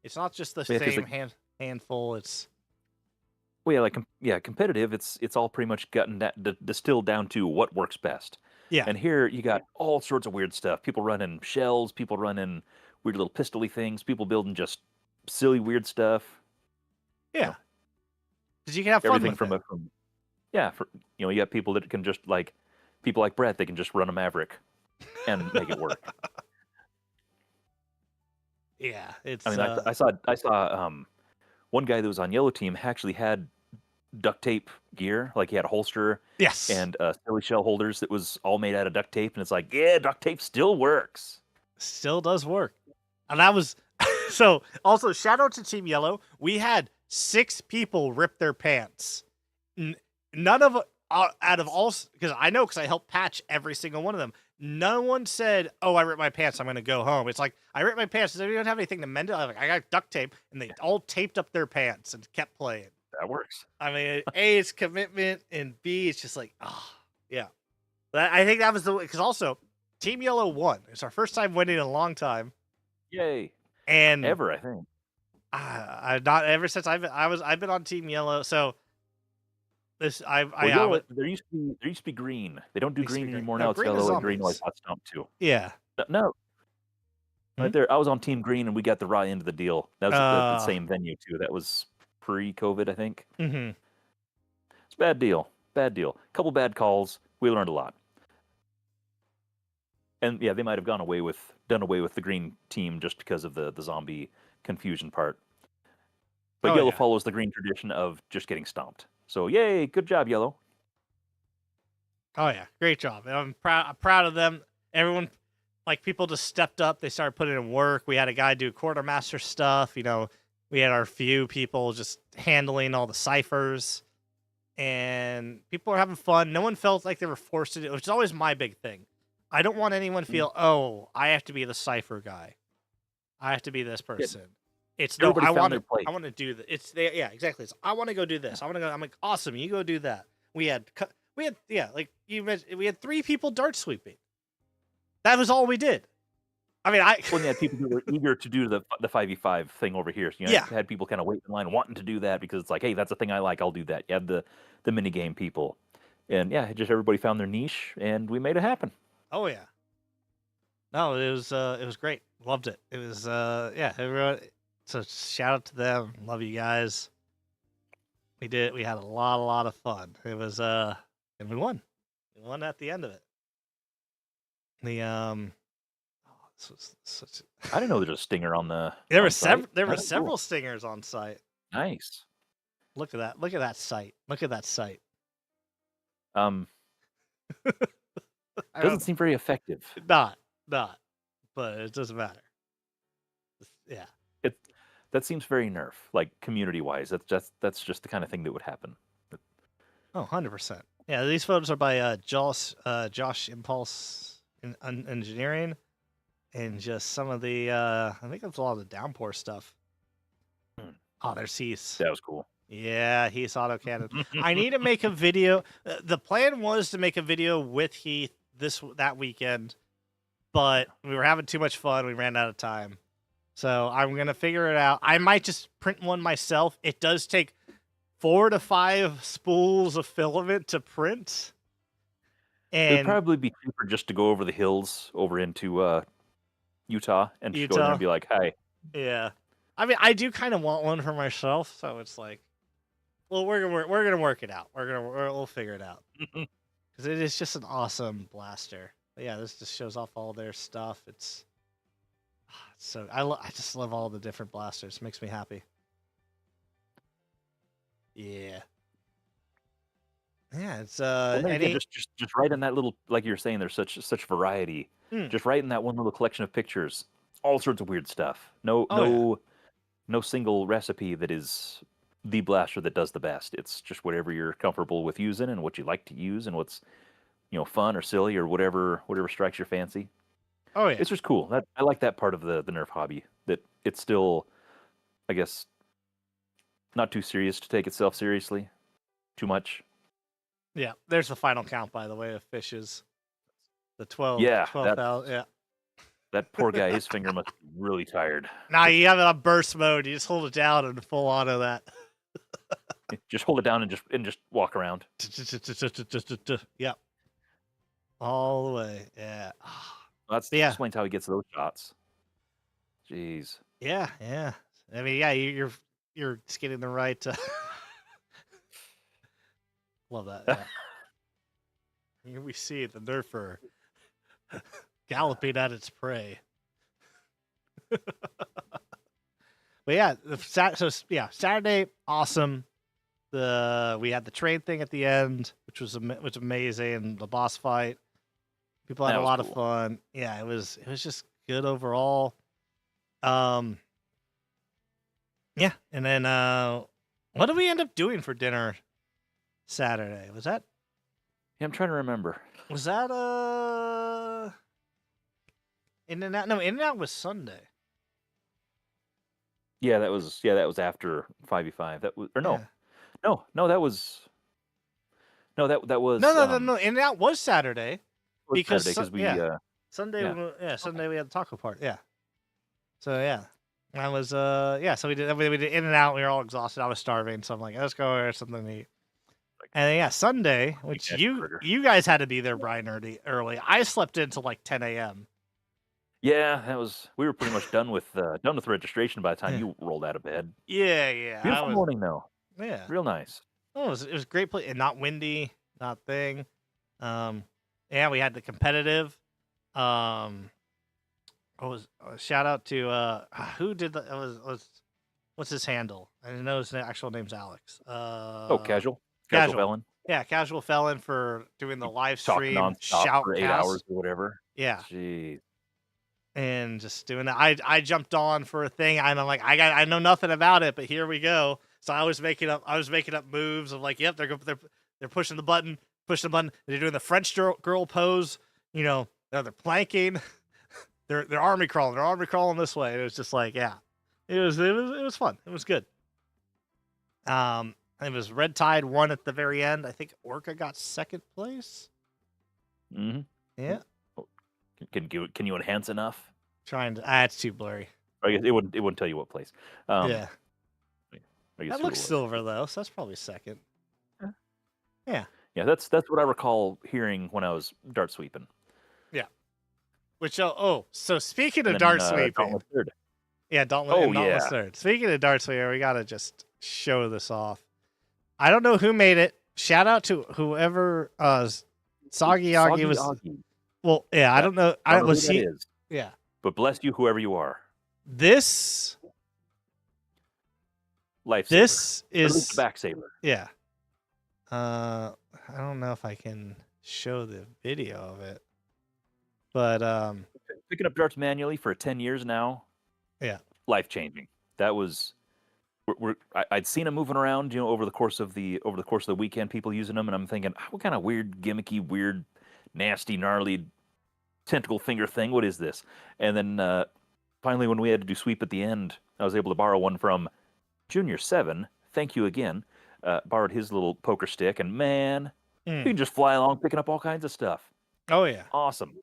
It's not just the yeah, because same handful. It's well, yeah, like yeah, competitive. It's all pretty much gotten distilled down to what works best. Yeah. And here you got all sorts of weird stuff. People running shells, people running weird little pistol-y things, people building just silly weird stuff. You Yeah. know, Because you can have fun everything with from it. yeah, you got people that can just like people like Brett, they can just run a Maverick and make it work. Yeah. I It's mean, I saw one guy that was on yellow team actually had duct tape gear, like he had a holster yes. and silly shell holders that was all made out of duct tape, and it's like, yeah, duct tape still works. Still does work. And that was so also shout out to Team Yellow. We had 6 people rip their pants. N- None of out of all because I know because I helped patch every single one of them. No one said, "Oh, I ripped my pants. I'm gonna go home." It's like I ripped my pants. Does anyone have anything to mend it? I'm like, I got duct tape, and they all taped up their pants and kept playing. That works. I mean, A, it's commitment, and B, it's just like, yeah. I think that was the because also Team Yellow won. It's our first time winning in a long time, Yay. and Ever, I think. I not ever since I've been on Team Yellow. So this I Well, yeah, yellow, there used to be green. They don't do used to be green green. anymore No, now. It's green is yellow and green like zombies. hot stomp too. Yeah. No, Hmm? right there. I was on team green and we got the raw end of the deal. That was at the Uh. same venue too. That was pre-COVID, I think. Hmm. It's a bad deal. Bad deal. Couple bad calls. We learned a lot. And yeah, they might have done away with the green team just because of the zombie confusion part. But Oh yellow yeah. follows the green tradition of just getting stomped. So yay, good job, yellow. Oh yeah. Great job. And I'm proud of them. Everyone, like people, just stepped up. They started putting in work. We had a guy do quartermaster stuff. We had our few people just handling all the ciphers, and people are having fun. No one felt like they were forced to do, which is always my big thing. I don't want anyone to Mm. feel, oh, I have to be the cipher guy. I have to be this Yeah, person. It's no, everybody found their place. I want to do that. It's there. Yeah, exactly. It's, I want to go do this. I want to go. I'm like, awesome. You go do that. We had, yeah, like you mentioned, we had 3 people dart sweeping. That was all we did. I mean, Well, you had people who were eager to do the 5v5 thing over here. So, yeah. had people kind of waiting in line wanting to do that because it's like, hey, that's a thing I like. I'll do that. You had the mini game people, and yeah, just everybody found their niche, and we made it happen. Oh yeah. No, it was great. Loved it. It was yeah, everyone. So shout out to them. Love you guys. We had a lot of fun. It was and we won. We won at the end of it. The oh, this was such I didn't know there's a stinger on the there were on site. there were Oh, several cool. stingers on site. Nice. Look at that. Look at that site. Look at that site. Um, I doesn't don't seem very effective. not, but it doesn't matter. Yeah. It that seems very nerf, like community wise. That's just the kind of thing that would happen. Oh, 100%. Yeah, these photos are by Josh Impulse Engineering, and just some of the I think it's a lot of the downpour stuff. Hmm, Oh, there's Heath. that was cool. Yeah, Heath autocannon. I need to make a video. The plan was to make a video with Heath that weekend, but we were having too much fun. We ran out of time. So I'm gonna figure it out. I might just print one myself. It does take 4 to 5 spools of filament to print. It'd And probably be cheaper just to go over the hills over into Utah and just go in there Utah, and be like, "Hi." yeah. I mean, I do kind of want one for myself, so it's like, well, we're gonna work it out. We'll figure it out because it is just an awesome blaster. But yeah, this just shows off all their stuff. So I just love all the different blasters. Makes me happy. Yeah. Yeah, it's Well, then again, any just right in that little, like you were saying, there's such variety. hmm. Just right in that one little collection of pictures, all sorts of weird stuff. No Oh yeah. no single recipe that is the blaster that does the best. It's just whatever you're comfortable with using and what you like to use and what's fun or silly or whatever strikes your fancy. Oh yeah. It's just cool. That I like that part of the Nerf hobby. That it's still, I guess, not too serious to take itself seriously, too much. Yeah, there's the final count, by the way, of fishes. The Yeah, 12,000. Yeah. that poor guy. His finger must be really tired. Now you have it on burst mode. You just hold it down and full auto that. Just hold it down and just walk around. Yeah. all the way. Yeah. That Yeah. explains how he gets those shots. Jeez. Yeah. Yeah. I mean, yeah, you're just getting the right. Love that. Yeah. Here we see the Nerfer galloping at its prey. But yeah, yeah, Saturday, awesome. We had the train thing at the end, which was amazing, and the boss fight. People had That a was lot of cool. fun. Yeah, it was just good overall. Um, yeah, and then what did we end up doing for dinner Saturday? Yeah, I'm trying to remember. Was that In and Out? No, In and Out was Sunday. Yeah, that was after 5v5. That was or no. Yeah. No, that was no, that No, was no, no, no. In and Out was Saturday was because Saturday because we yeah, Sunday. yeah. Yeah, Okay. Sunday we had the taco part. Yeah. So yeah, I was yeah. So we did In and Out. We were all exhausted. I was starving, so I'm like, let's go get something to eat. Like And then, yeah, Sunday, big which nasty you burger. you guys had to be there bright and early. I slept until like 10 a.m. Yeah, we were pretty much done with registration by the time Yeah, you rolled out of bed. yeah, yeah. I Beautiful was morning though. yeah. Real nice. Oh, it was a great place and not windy, not thing. Um, yeah, we had the competitive. Um, shout out to who did the it was what's his handle? I didn't know his actual name's Alex. Oh, casual Casual. felon. Yeah, Casual Felon for doing the He live talked stream nonstop for 8 shoutcast. hours or whatever. Yeah, Jeez. and just doing that. I jumped on for a thing, and I'm like, I know nothing about it, but here we go. So I was making up moves of like, yep, they're pushing the button, They're doing the French girl pose. You know, they're planking. They're army crawling. They're army crawling this way. It was just like, yeah, it was fun. It was good. It was Red Tide won at the very end. I think Orca got second place. Mhm. Yeah, Oh, can you enhance enough? trying to. It's too blurry. I guess it wouldn't tell you what place. Yeah, I guess that who it looks was. silver though, so that's probably second. Yeah. Yeah, Yeah, that's what I recall hearing when I was dart sweeping. yeah. Which so speaking And of then dart sweeping, Dauntless third. yeah, Oh Dauntless yeah. third. Speaking of dart sweeping, we gotta just show this off. I don't know who made it. Shout out to whoever Soggy Yagi was. Augie. Well, yeah, I Yeah, don't know. I don't know who Was that he? is, Yeah, but bless you, whoever you are. this Lifesaver. this Or at least is a backsaver. yeah. I don't know if I can show the video of it, but Picking up darts manually for 10 years now, yeah. life changing. That was I'd seen them moving around, over the course of the weekend, people using them, and I'm thinking, what kind of weird, gimmicky, weird, nasty, gnarly tentacle finger thing? What is this? And then finally, when we had to do sweep at the end, I was able to borrow one from Junior 7. Thank you again. Borrowed his little poker stick, and man, you Mm. can just fly along picking up all kinds of stuff. Oh yeah. Awesome.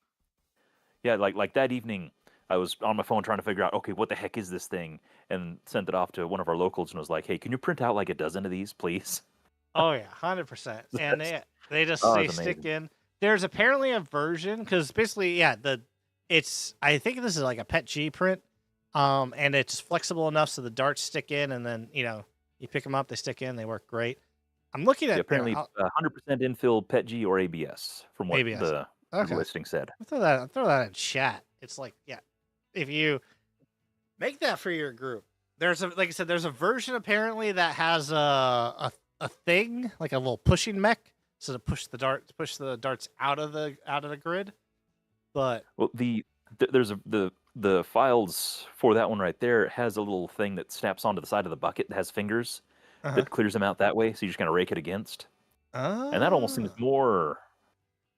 Yeah, like that evening, I was on my phone trying to figure out, okay, what the heck is this thing? And sent it off to one of our locals and was like, hey, can you print out like a dozen of these, please? Oh yeah, 100%. And That's- they it's stick amazing. in. There's apparently a version because basically, yeah, I think this is like a Pet G print, and it's flexible enough so the darts stick in, and then you pick them up, they stick in, they work great. I'm looking Yeah, at apparently 100% infill PETG or ABS, from what ABS. the Okay, listing said. I'll throw that in chat. It's like, yeah, if you make that for your group, like I said, there's a version apparently that has a thing like a little pushing mech, so to push the darts out of the grid. But Well, there's the files for that one right there has a little thing that snaps onto the side of the bucket that has fingers uh-huh. that clears them out that way, so you just kind of rake it against, and that almost seems Oh,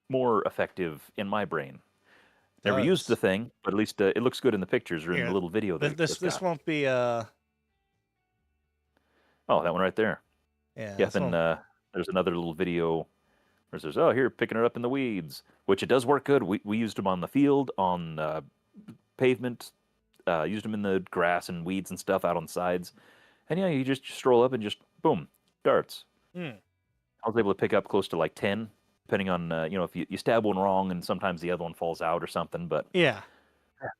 more effective in my brain. Never used the does thing, but at least it looks good in the pictures or in the here little video that this it's this got. won't be Oh, that one right there. yeah Yeah, this then won't there's another little video where it says, "Oh, here, picking it up in the weeds," which it does work good. We used them on the field, on pavement, used them in the grass and weeds and stuff out on the sides. And yeah, you just stroll up and just boom, darts. hmm. I was able to pick up close to like 10 depending on if you stab one wrong, and sometimes the other one falls out or something. But Yeah.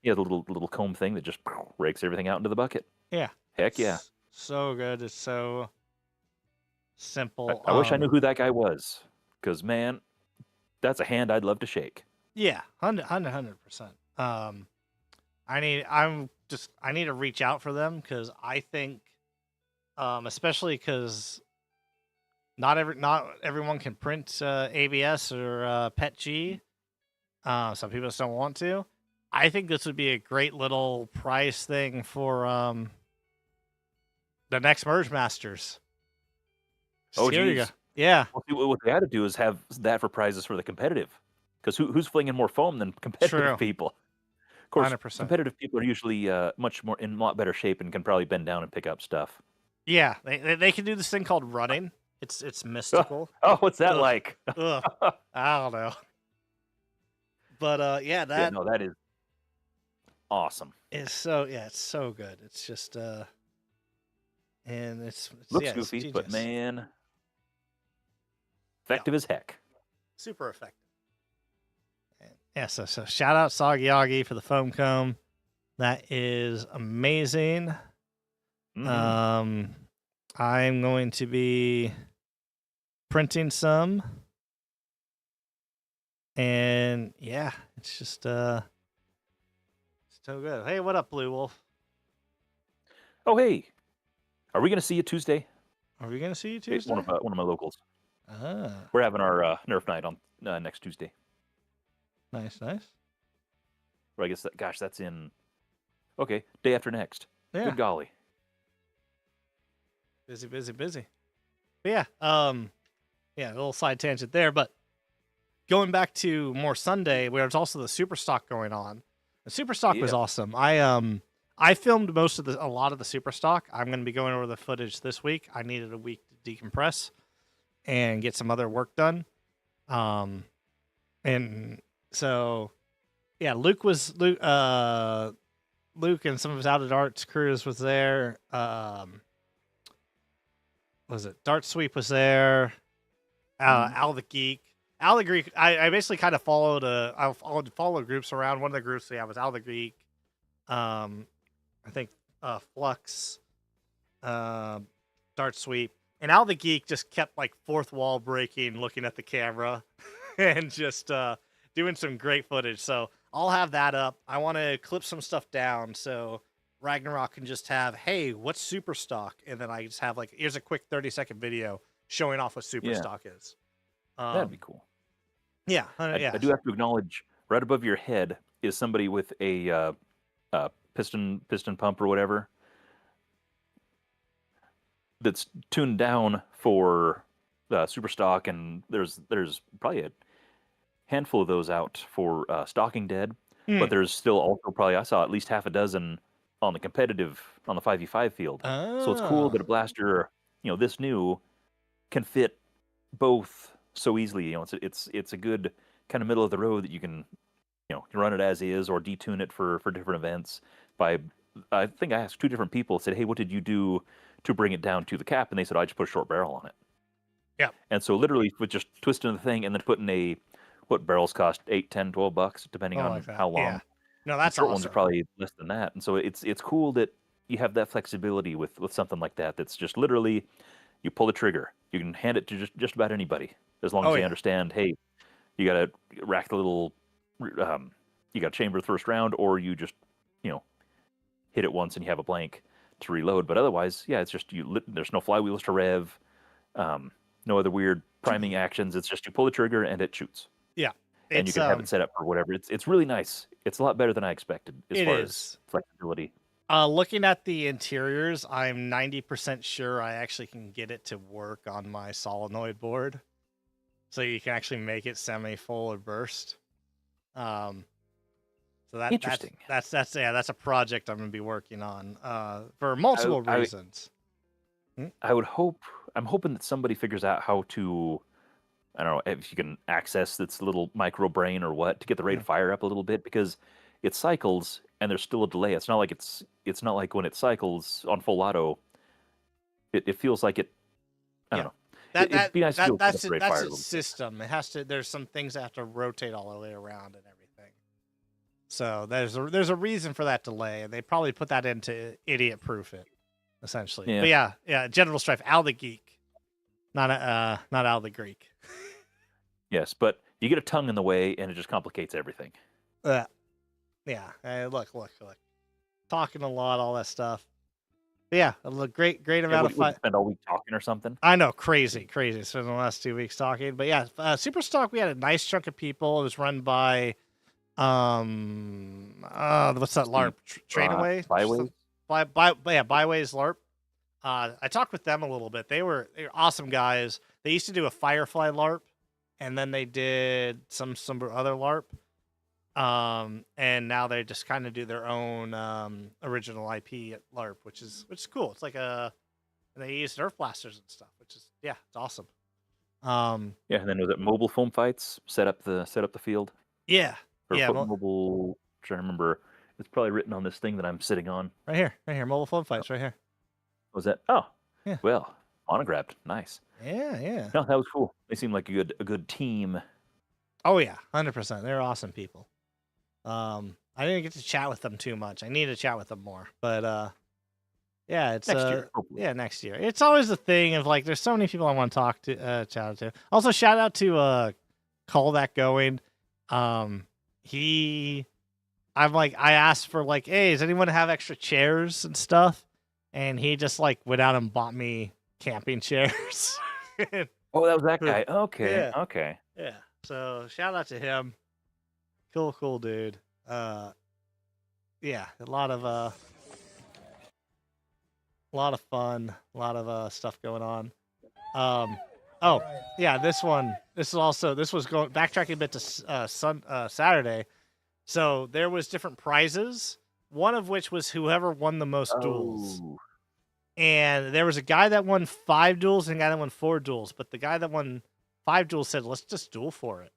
yeah, the little comb thing that just rakes everything out into the bucket. Yeah. Heck yeah! It's so good. It's so I, simple. I wish I knew who that guy was, because man, that's a hand I'd love to shake. Yeah, 100%. I need to reach out for them because I think, especially because not everyone can print ABS or PETG. Some people just don't want to. I think this would be a great little prize thing for the next Merge Masters. Oh Here you go. geez. Yeah, Well, see, what they got to do is have that for prizes for the competitive, because who's flinging more foam than competitive true. people? Of course, 100%. competitive people are usually much more in a lot better shape and can probably bend down and pick up stuff. Yeah, they can do this thing called running. It's Oh, mystical. oh, what's that Ugh, like? ugh. I don't know. But yeah, Yeah, that no, that is awesome. is so yeah, it's so good. It's just and it's Looks yeah, it's goofy, but genius. man, Yeah, effective as heck. super effective. And yeah, so shout out Soggy Oggy for the foam comb. That is amazing. Hmm. Um I'm going to be printing some and yeah, it's just so good. Hey, what up, Blue Wolf? Oh, hey, are we gonna see you Tuesday? Are we gonna see you Hey, Tuesday? one of my locals. Ah, We're having our Nerf night on next Tuesday. nice, nice. Or I guess gosh, that's in okay, day after next. Yeah, Good golly. busy, busy, busy. But yeah, yeah, a little side tangent there, but going back to more Sunday, where there's also the super stock going on. The super stock was Yeah. awesome. I filmed a lot of the super stock. I'm going to be going over the footage this week. I needed a week to decompress and get some other work done. Um, and so yeah, Luke and some of his Out of Darts crews was there. Was it Dart Sweep was there? Mhm. Al the Geek. Al the Geek. I basically kind of followed followed groups around. One of the groups we have was Al the Geek. I think Flux, uh, Dart Sweep, and Al the Geek just kept like fourth wall breaking, looking at the camera, and just doing some great footage. So I'll have that up. I want to clip some stuff down so Ragnarok can just have, hey, what's super stock, and then I just have like, here's a quick 30-second video showing off what super Yeah, stock is. that'd be Um, cool. yeah, I yeah, do have to acknowledge, right above your head is somebody with a piston pump or whatever that's tuned down for super stock, and there's probably a handful of those out for Stalking Dead, but Hmm. there's still also probably I saw at least half a dozen on the competitive on the 5v5 field. So it's cool Oh, that a blaster, this new can fit both so easily. It's a good kind of middle of the road that you can run it as is or detune it for different events. By I think I asked two different people, said, "Hey, what did you do to bring it down to the cap?" And they said, "I just put a short barrel on it." yeah. And so literally with just twisting the thing and then putting what barrels cost 8, 10, $12 depending Oh, like on that. how Yeah. long. No, The that's short ones are awesome. probably less than that. And so it's cool that you have that flexibility with something like that. That's just literally you pull the trigger. You can hand it to just about anybody as long as Oh they yeah. understand. Hey, you got to rack the little, um, you got to chamber the first round, or you just you know hit it once and you have a blank to reload. But otherwise, yeah, it's just there's no flywheels to rev, um, no other weird priming actions. It's just you pull the trigger and it shoots, Yeah. and you It's can have it set up for whatever. It's really nice. It's a lot better than I expected as it far as is. flexibility. Looking at the interiors, I'm 90% sure I actually can get it to work on my solenoid board. So you can actually make it semi full or burst. Um, so Interesting. that's a project I'm gonna be working on for I, multiple I reasons. Hmm? I would hope I'm hoping that somebody figures out how to I don't know if you can access its little micro brain or what to get the rate Hmm. of fire up a little bit because it cycles and there's still a delay. It's not like when it cycles on full auto, it feels like it I don't Yeah. know. It'd be nice to be able to That's it. separate That's fire a its little bit. system. It has to. There's some things that have to rotate all the way around and everything. So there's a reason for that delay, and they probably put that in to idiot proof it, essentially. Yeah. But yeah. General Strife, Al the geek, not Al the Greek. Yes, but you get a tongue in the way, and it just complicates everything. Yeah. Look. Talking a lot, all that stuff. But yeah, a great Yeah, amount of would fun. you spend all week talking or something? I know, crazy. Spent the last 2 weeks talking, but yeah, Super Stock. We had a nice chunk of people. It was run by, what's that LARP? Trainaway, Byways? Byways LARP. I talked with them a little bit. They were awesome guys. They used to do a Firefly LARP, and then they did some other LARP. And now they just kind of do their own original IP at LARP, which is cool. It's like and they use Nerf blasters and stuff, which is it's awesome. Yeah, and then was it mobile foam fights? Set up the field? Yeah, Or yeah. mobile. I'm trying to remember. It's probably written on this thing that I'm sitting on. Right here. Mobile phone fights, right here. Was that? Oh, Yeah. Well, monographed. Nice. Yeah. No, that was cool. They seemed like a good team. Oh yeah, 100%. They're awesome people. I didn't get to chat with them too much. I need to chat with them more, but yeah, it's Next year, hopefully. yeah, next year. It's always the thing of like, there's so many people I want to talk to, chat to. Also, shout out to Call That Going. I asked for like, hey, does anyone have extra chairs and stuff? And he just like went out and bought me camping chairs. Oh, that was that guy. Okay, Yeah. okay. Yeah. So shout out to him. Cool dude. Yeah, a lot of fun, a lot of stuff going on. Oh yeah, this was going backtracking a bit to Saturday. So there was different prizes, one of which was whoever won the most duels. Oh. And there was a guy that won 5 duels and a guy that won 4 duels, but the guy that won 5 duels said, "Let's just duel for it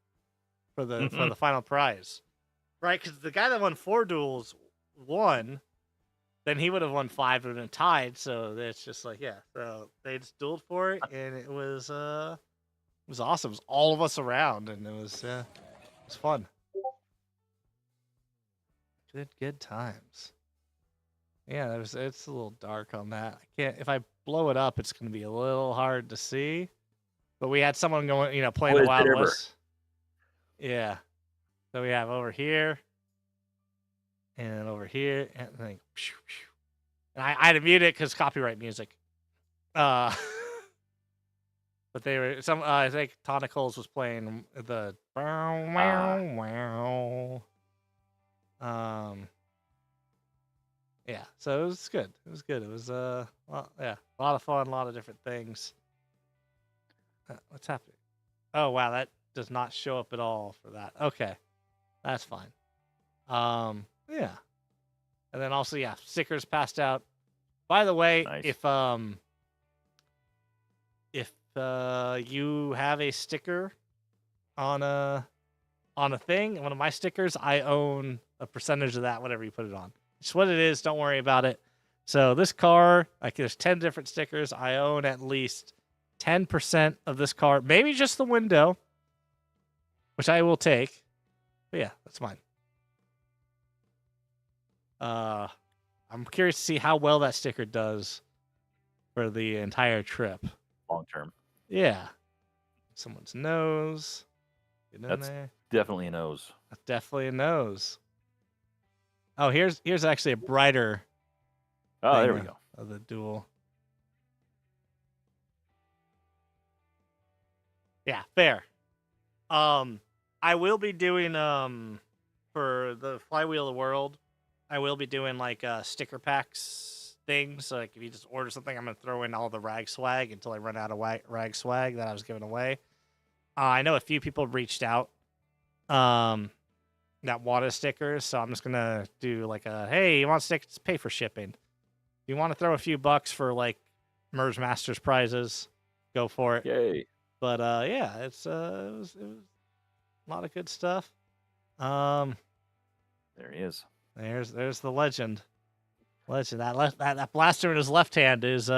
for the final prize." Right? Cuz the guy that won 4 duels won, then he would have won 5 and been tied, so it's just like, yeah. So they just dueled for it, and it was awesome. It was all of us around, and it was fun. Good times. Yeah, it's a little dark on that. I can't, if I blow it up, it's gonna be a little hard to see. But we had someone going, playing the Wild West. Yeah. So we have over here, and over here, and then, and I had to mute it because copyright music. But they were I think Tonicles was playing the yeah, so it was good. It was good. It was a lot of fun, a lot of different things. What's happening? Oh wow, that does not show up at all for that. Okay, that's fine. Yeah, and then also stickers passed out. By the way, Nice. if you have a sticker on a thing, one of my stickers, I own a percentage of that, whatever you put it on. It's what it is. Don't worry about it. So this car, like, there's 10 different stickers. I own at least 10% of this car. Maybe just the window, which I will take. But yeah, that's mine. I'm curious to see how well that sticker does for the entire trip. Long term. Yeah. Someone's nose. Get in That's there. definitely a nose. That's definitely a nose. Oh, here's actually a brighter. Oh, there we go. Of the duel. Yeah, fair. I will be doing for the Flywheel of the World, I will be doing like sticker packs things. So like if you just order something, I'm gonna throw in all the rag swag until I run out of rag swag that I was giving away. I know a few people reached out that wanted stickers, so I'm just gonna do like hey, you want stickers? Pay for shipping. If you want to throw a few bucks for like Merge Masters prizes, go for it. Yay. But yeah, it was a lot of good stuff. There he is. There's the legend. That blaster in his left hand is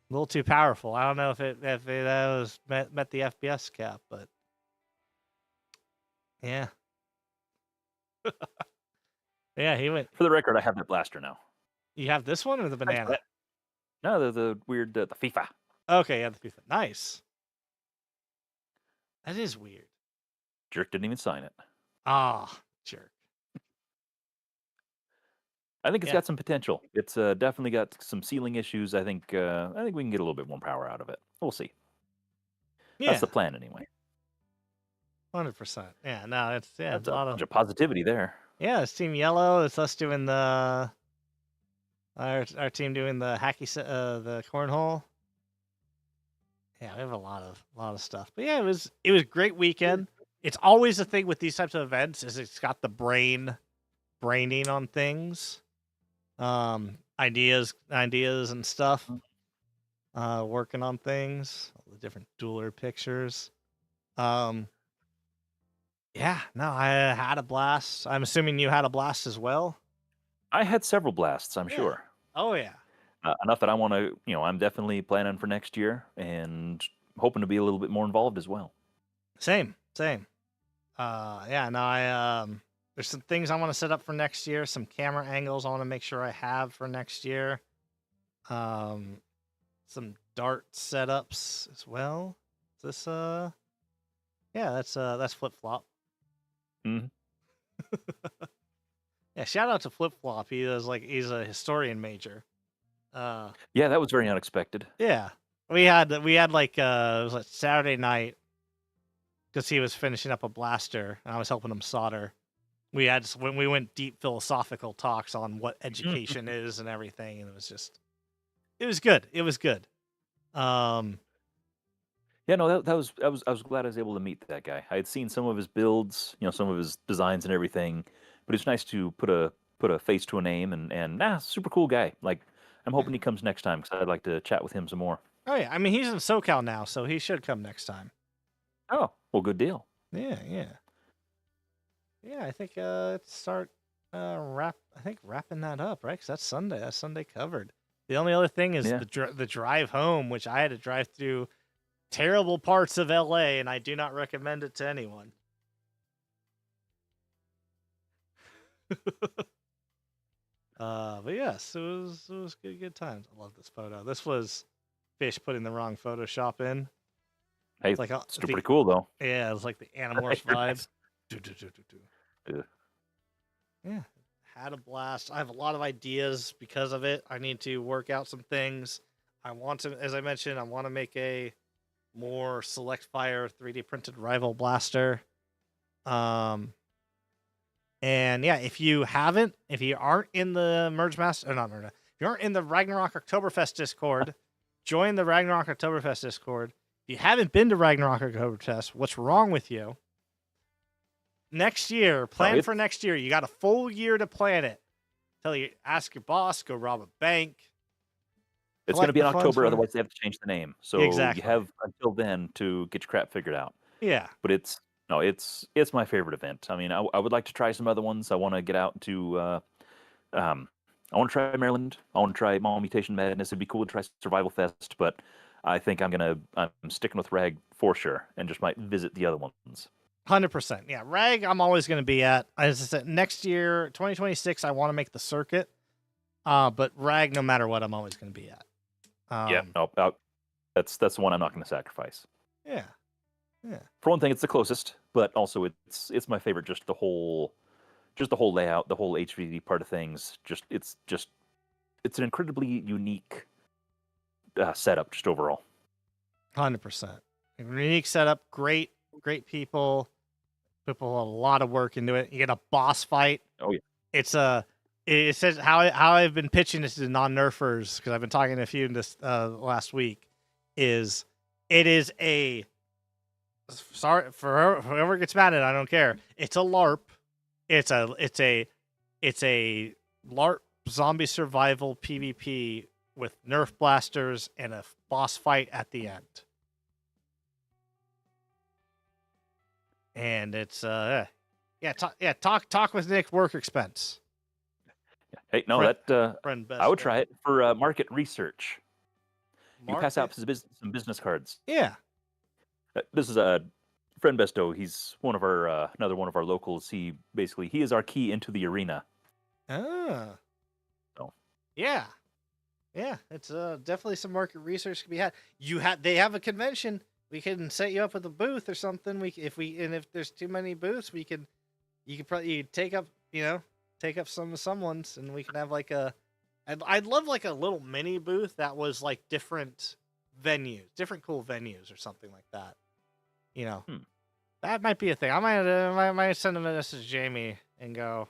A little too powerful. I don't know if it was met the FPS cap, but yeah, yeah. He went. For the record, I have that blaster now. You have this one or the Thanks for banana? that. No, the weird the FIFA. Okay, yeah, the FIFA. Nice. That is weird. Jerk didn't even sign it. Ah, jerk. I think it's Yeah, got some potential. It's definitely got some ceiling issues. I think we can get a little bit more power out of it. We'll see. That's yeah, the plan anyway. 100%. Yeah, no, it's yeah, a That's a lot of bunch of positivity there. yeah. It's Team Yellow. It's us doing the our team doing the the cornhole. Yeah, we have a lot of stuff. But yeah, it was a great weekend. It's always the thing with these types of events is it's got the braining on things, ideas and stuff. Mm. Working on things, all the different dueler pictures. Um, yeah, no, I had a blast. I'm assuming you had a blast as well. I had several blasts, I'm Yeah. sure. Oh yeah. Enough that I want to, I'm definitely planning for next year and hoping to be a little bit more involved as well. Same, same. Yeah, no, there's some things I want to set up for next year, some camera angles I want to make sure I have for next year. Um, some dart setups as well. Is this yeah, that's flip flop. Mhm. Yeah, shout out to Flip Flop. He's a historian major. Yeah, that was very unexpected. Yeah. We had like it was like Saturday night because he was finishing up a blaster and I was helping him solder. When we went deep philosophical talks on what education is and everything, and it was good. It was good. Um, Yeah, no, I was glad I was able to meet that guy. I had seen some of his builds, some of his designs and everything, but it's nice to put a face to a name and super cool guy. Like I'm yeah. hoping he comes next time because I'd like to chat with him some more. Oh yeah, I mean he's in SoCal now, so he should come next time. Oh, well, good deal. Yeah, yeah, yeah. I think let's start wrapping that up, right? Because that's Sunday. That's Sunday covered. The only other thing is Yeah. the drive home, which I had to drive through terrible parts of LA, and I do not recommend it to anyone. But yes, it was good times. I love this photo. This was Fish putting the wrong Photoshop in. Hey, It's like still pretty cool though. yeah, it's like the Animorphs vibe. Nice. Do, do, do, do, do. Yeah. Yeah, had a blast. I have a lot of ideas because of it. I need to work out some things. I want to, as I mentioned, I want to make a more select fire 3D printed rival blaster. Um, and yeah, if you aren't in the Merge Master, or not Merge, if you aren't in the Ragnarok Oktoberfest Discord, join the Ragnarok Oktoberfest Discord. If you haven't been to Ragnarok Oktoberfest, what's wrong with you? Next year, plan for next year. You got a full year to plan it. Ask your boss, go rob a bank. It's going to be in collect the funds October, from- otherwise they have to change the name. So Exactly. you have until then to get your crap figured out. Yeah. But it's my favorite event. I mean, I would like to try some other ones. I want to get out to I want to try Maryland. I want to try Mall Mutation Madness. It'd be cool to try Survival Fest, but I think I'm sticking with Rag for sure, and just might visit the other ones. 100%. Yeah, Rag, I'm always going to be at. As I said, next year, 2026, I want to make the circuit. But Rag, no matter what, I'm always going to be at. Yeah, no, that's the one I'm not going to sacrifice. Yeah. Yeah. For one thing, it's the closest, but also it's my favorite. Just the whole layout, the whole HVD part of things. It's an incredibly unique setup, just overall. 100%. Unique setup, great people. People a lot of work into it. You get a boss fight. Oh yeah. It says how I've been pitching this to non-nerfers because I've been talking to a few in this last week. It is a sorry for whoever gets mad at it, I don't care. It's a LARP. It's a LARP zombie survival PvP with Nerf blasters and a boss fight at the end. And it's talk with Nick, work expense. Hey, no, Friend that best I would friend. try it for market research. You pass out Market. some business cards. Yeah. This is a friend Besto. He's one of our another one of our locals. He is our key into the arena. Ah. So Yeah. Yeah. It's definitely some market research to be had. They have a convention. We can set you up with a booth or something. If there's too many booths, you could probably take up someone's, and we can have like I'd love like a little mini booth that was like different cool venues or something like that. hmm. That might be a thing. I might send a message to Jamie and go,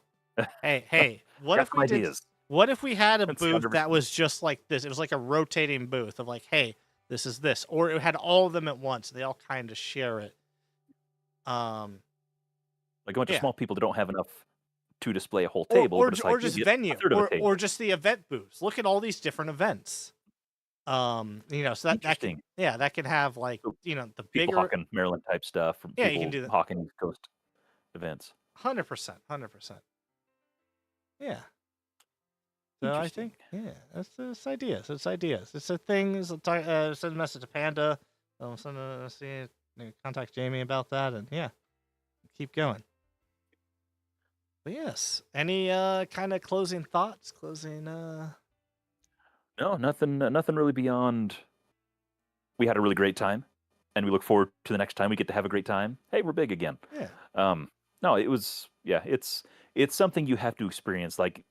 hey, I got some ideas. what if we had a Let's see how booth it that receives. was just like this? It was like a rotating booth of like, hey, this is this, or it had all of them at once. They all kind of share it. Like a bunch of Yeah. small people that don't have enough to display a whole Or table, or but it's or like you just get a venue, third of a or table. just the event booths. Look at all these different events. So that can Interesting. that can have like So the people bigger. hawking Maryland type stuff from Yeah, you can people do that. hawking East Coast events. 100%, 100%. Yeah. So I Interesting. think, yeah, it's ideas. It's ideas. It's a thing. Send a message to Panda. Contact Jamie about that, and yeah, keep going. But yes, any kind of closing thoughts? No, nothing really beyond. We had a really great time, and we look forward to the next time we get to have a great time. Hey, we're big again. Yeah. No, it was yeah. It's something you have to experience. Like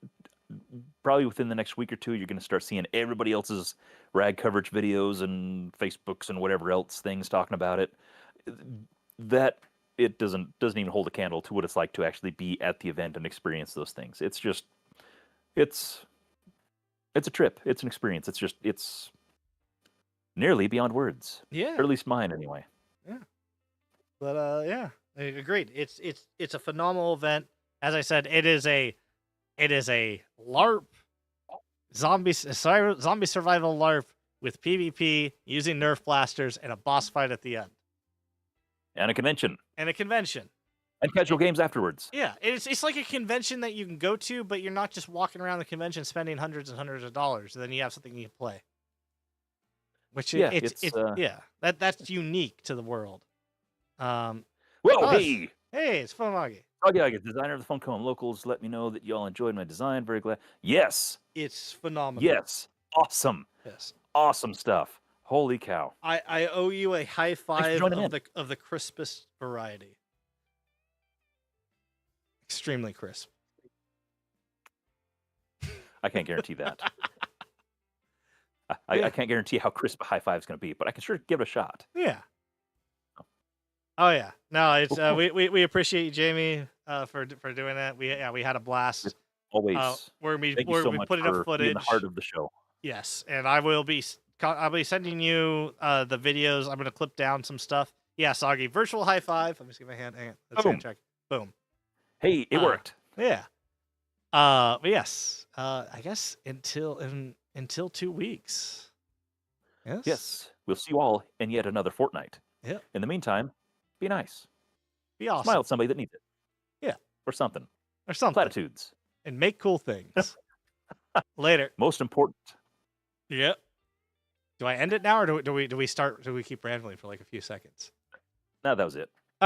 probably within the next week or two, you're going to start seeing everybody else's rag coverage videos and Facebooks and whatever else things talking about it. That it doesn't even hold a candle to what it's like to actually be at the event and experience those things. It's just it's it's a trip. It's an experience. It's nearly beyond words, Yeah. or at least mine anyway. Yeah. But yeah, agreed. It's a phenomenal event. As I said, it is a LARP zombie survival LARP with PvP using Nerf blasters and a boss fight at the end. And a convention. And a convention. And casual games afterwards. Yeah, it's like a convention that you can go to, but you're not just walking around the convention spending hundreds and hundreds of dollars. And then you have something you can play. Which Yeah, that's unique to the world. Whoa, Us. hey! Hey, it's Funagi. Froggy, designer of the phone call. Locals let me know that y'all enjoyed my design. Very glad. Yes, It's phenomenal. yes, awesome, Yes. awesome stuff. Holy cow! I owe you a high five joining in. of the crispest variety. Extremely crisp. I can't guarantee that. Yeah. I can't guarantee how crisp a high five is going to be, but I can sure give it a shot. Yeah. Oh yeah. No, it's Well, cool. we appreciate you, Jamie, for doing that. We had a blast. Always. Where we Thank you so we much put up for footage. being the heart of the show. Yes, and I'll be sending you the videos. I'm gonna clip down some stuff. Yeah, Soggy, virtual high five. Let me just give my hand. Hang on. Let's Boom. check. Boom. Hey, it worked. Yeah. But yes. I guess until 2 weeks. Yes. Yes, we'll see you all in yet another fortnight. Yep. In the meantime, be nice. Be awesome. Smile at somebody that needs it. Yeah. Or something. Or something. Platitudes. And make cool things. Later. Most important. Yep. Do I end it now, or do we keep rambling for like a few seconds? No, that was it.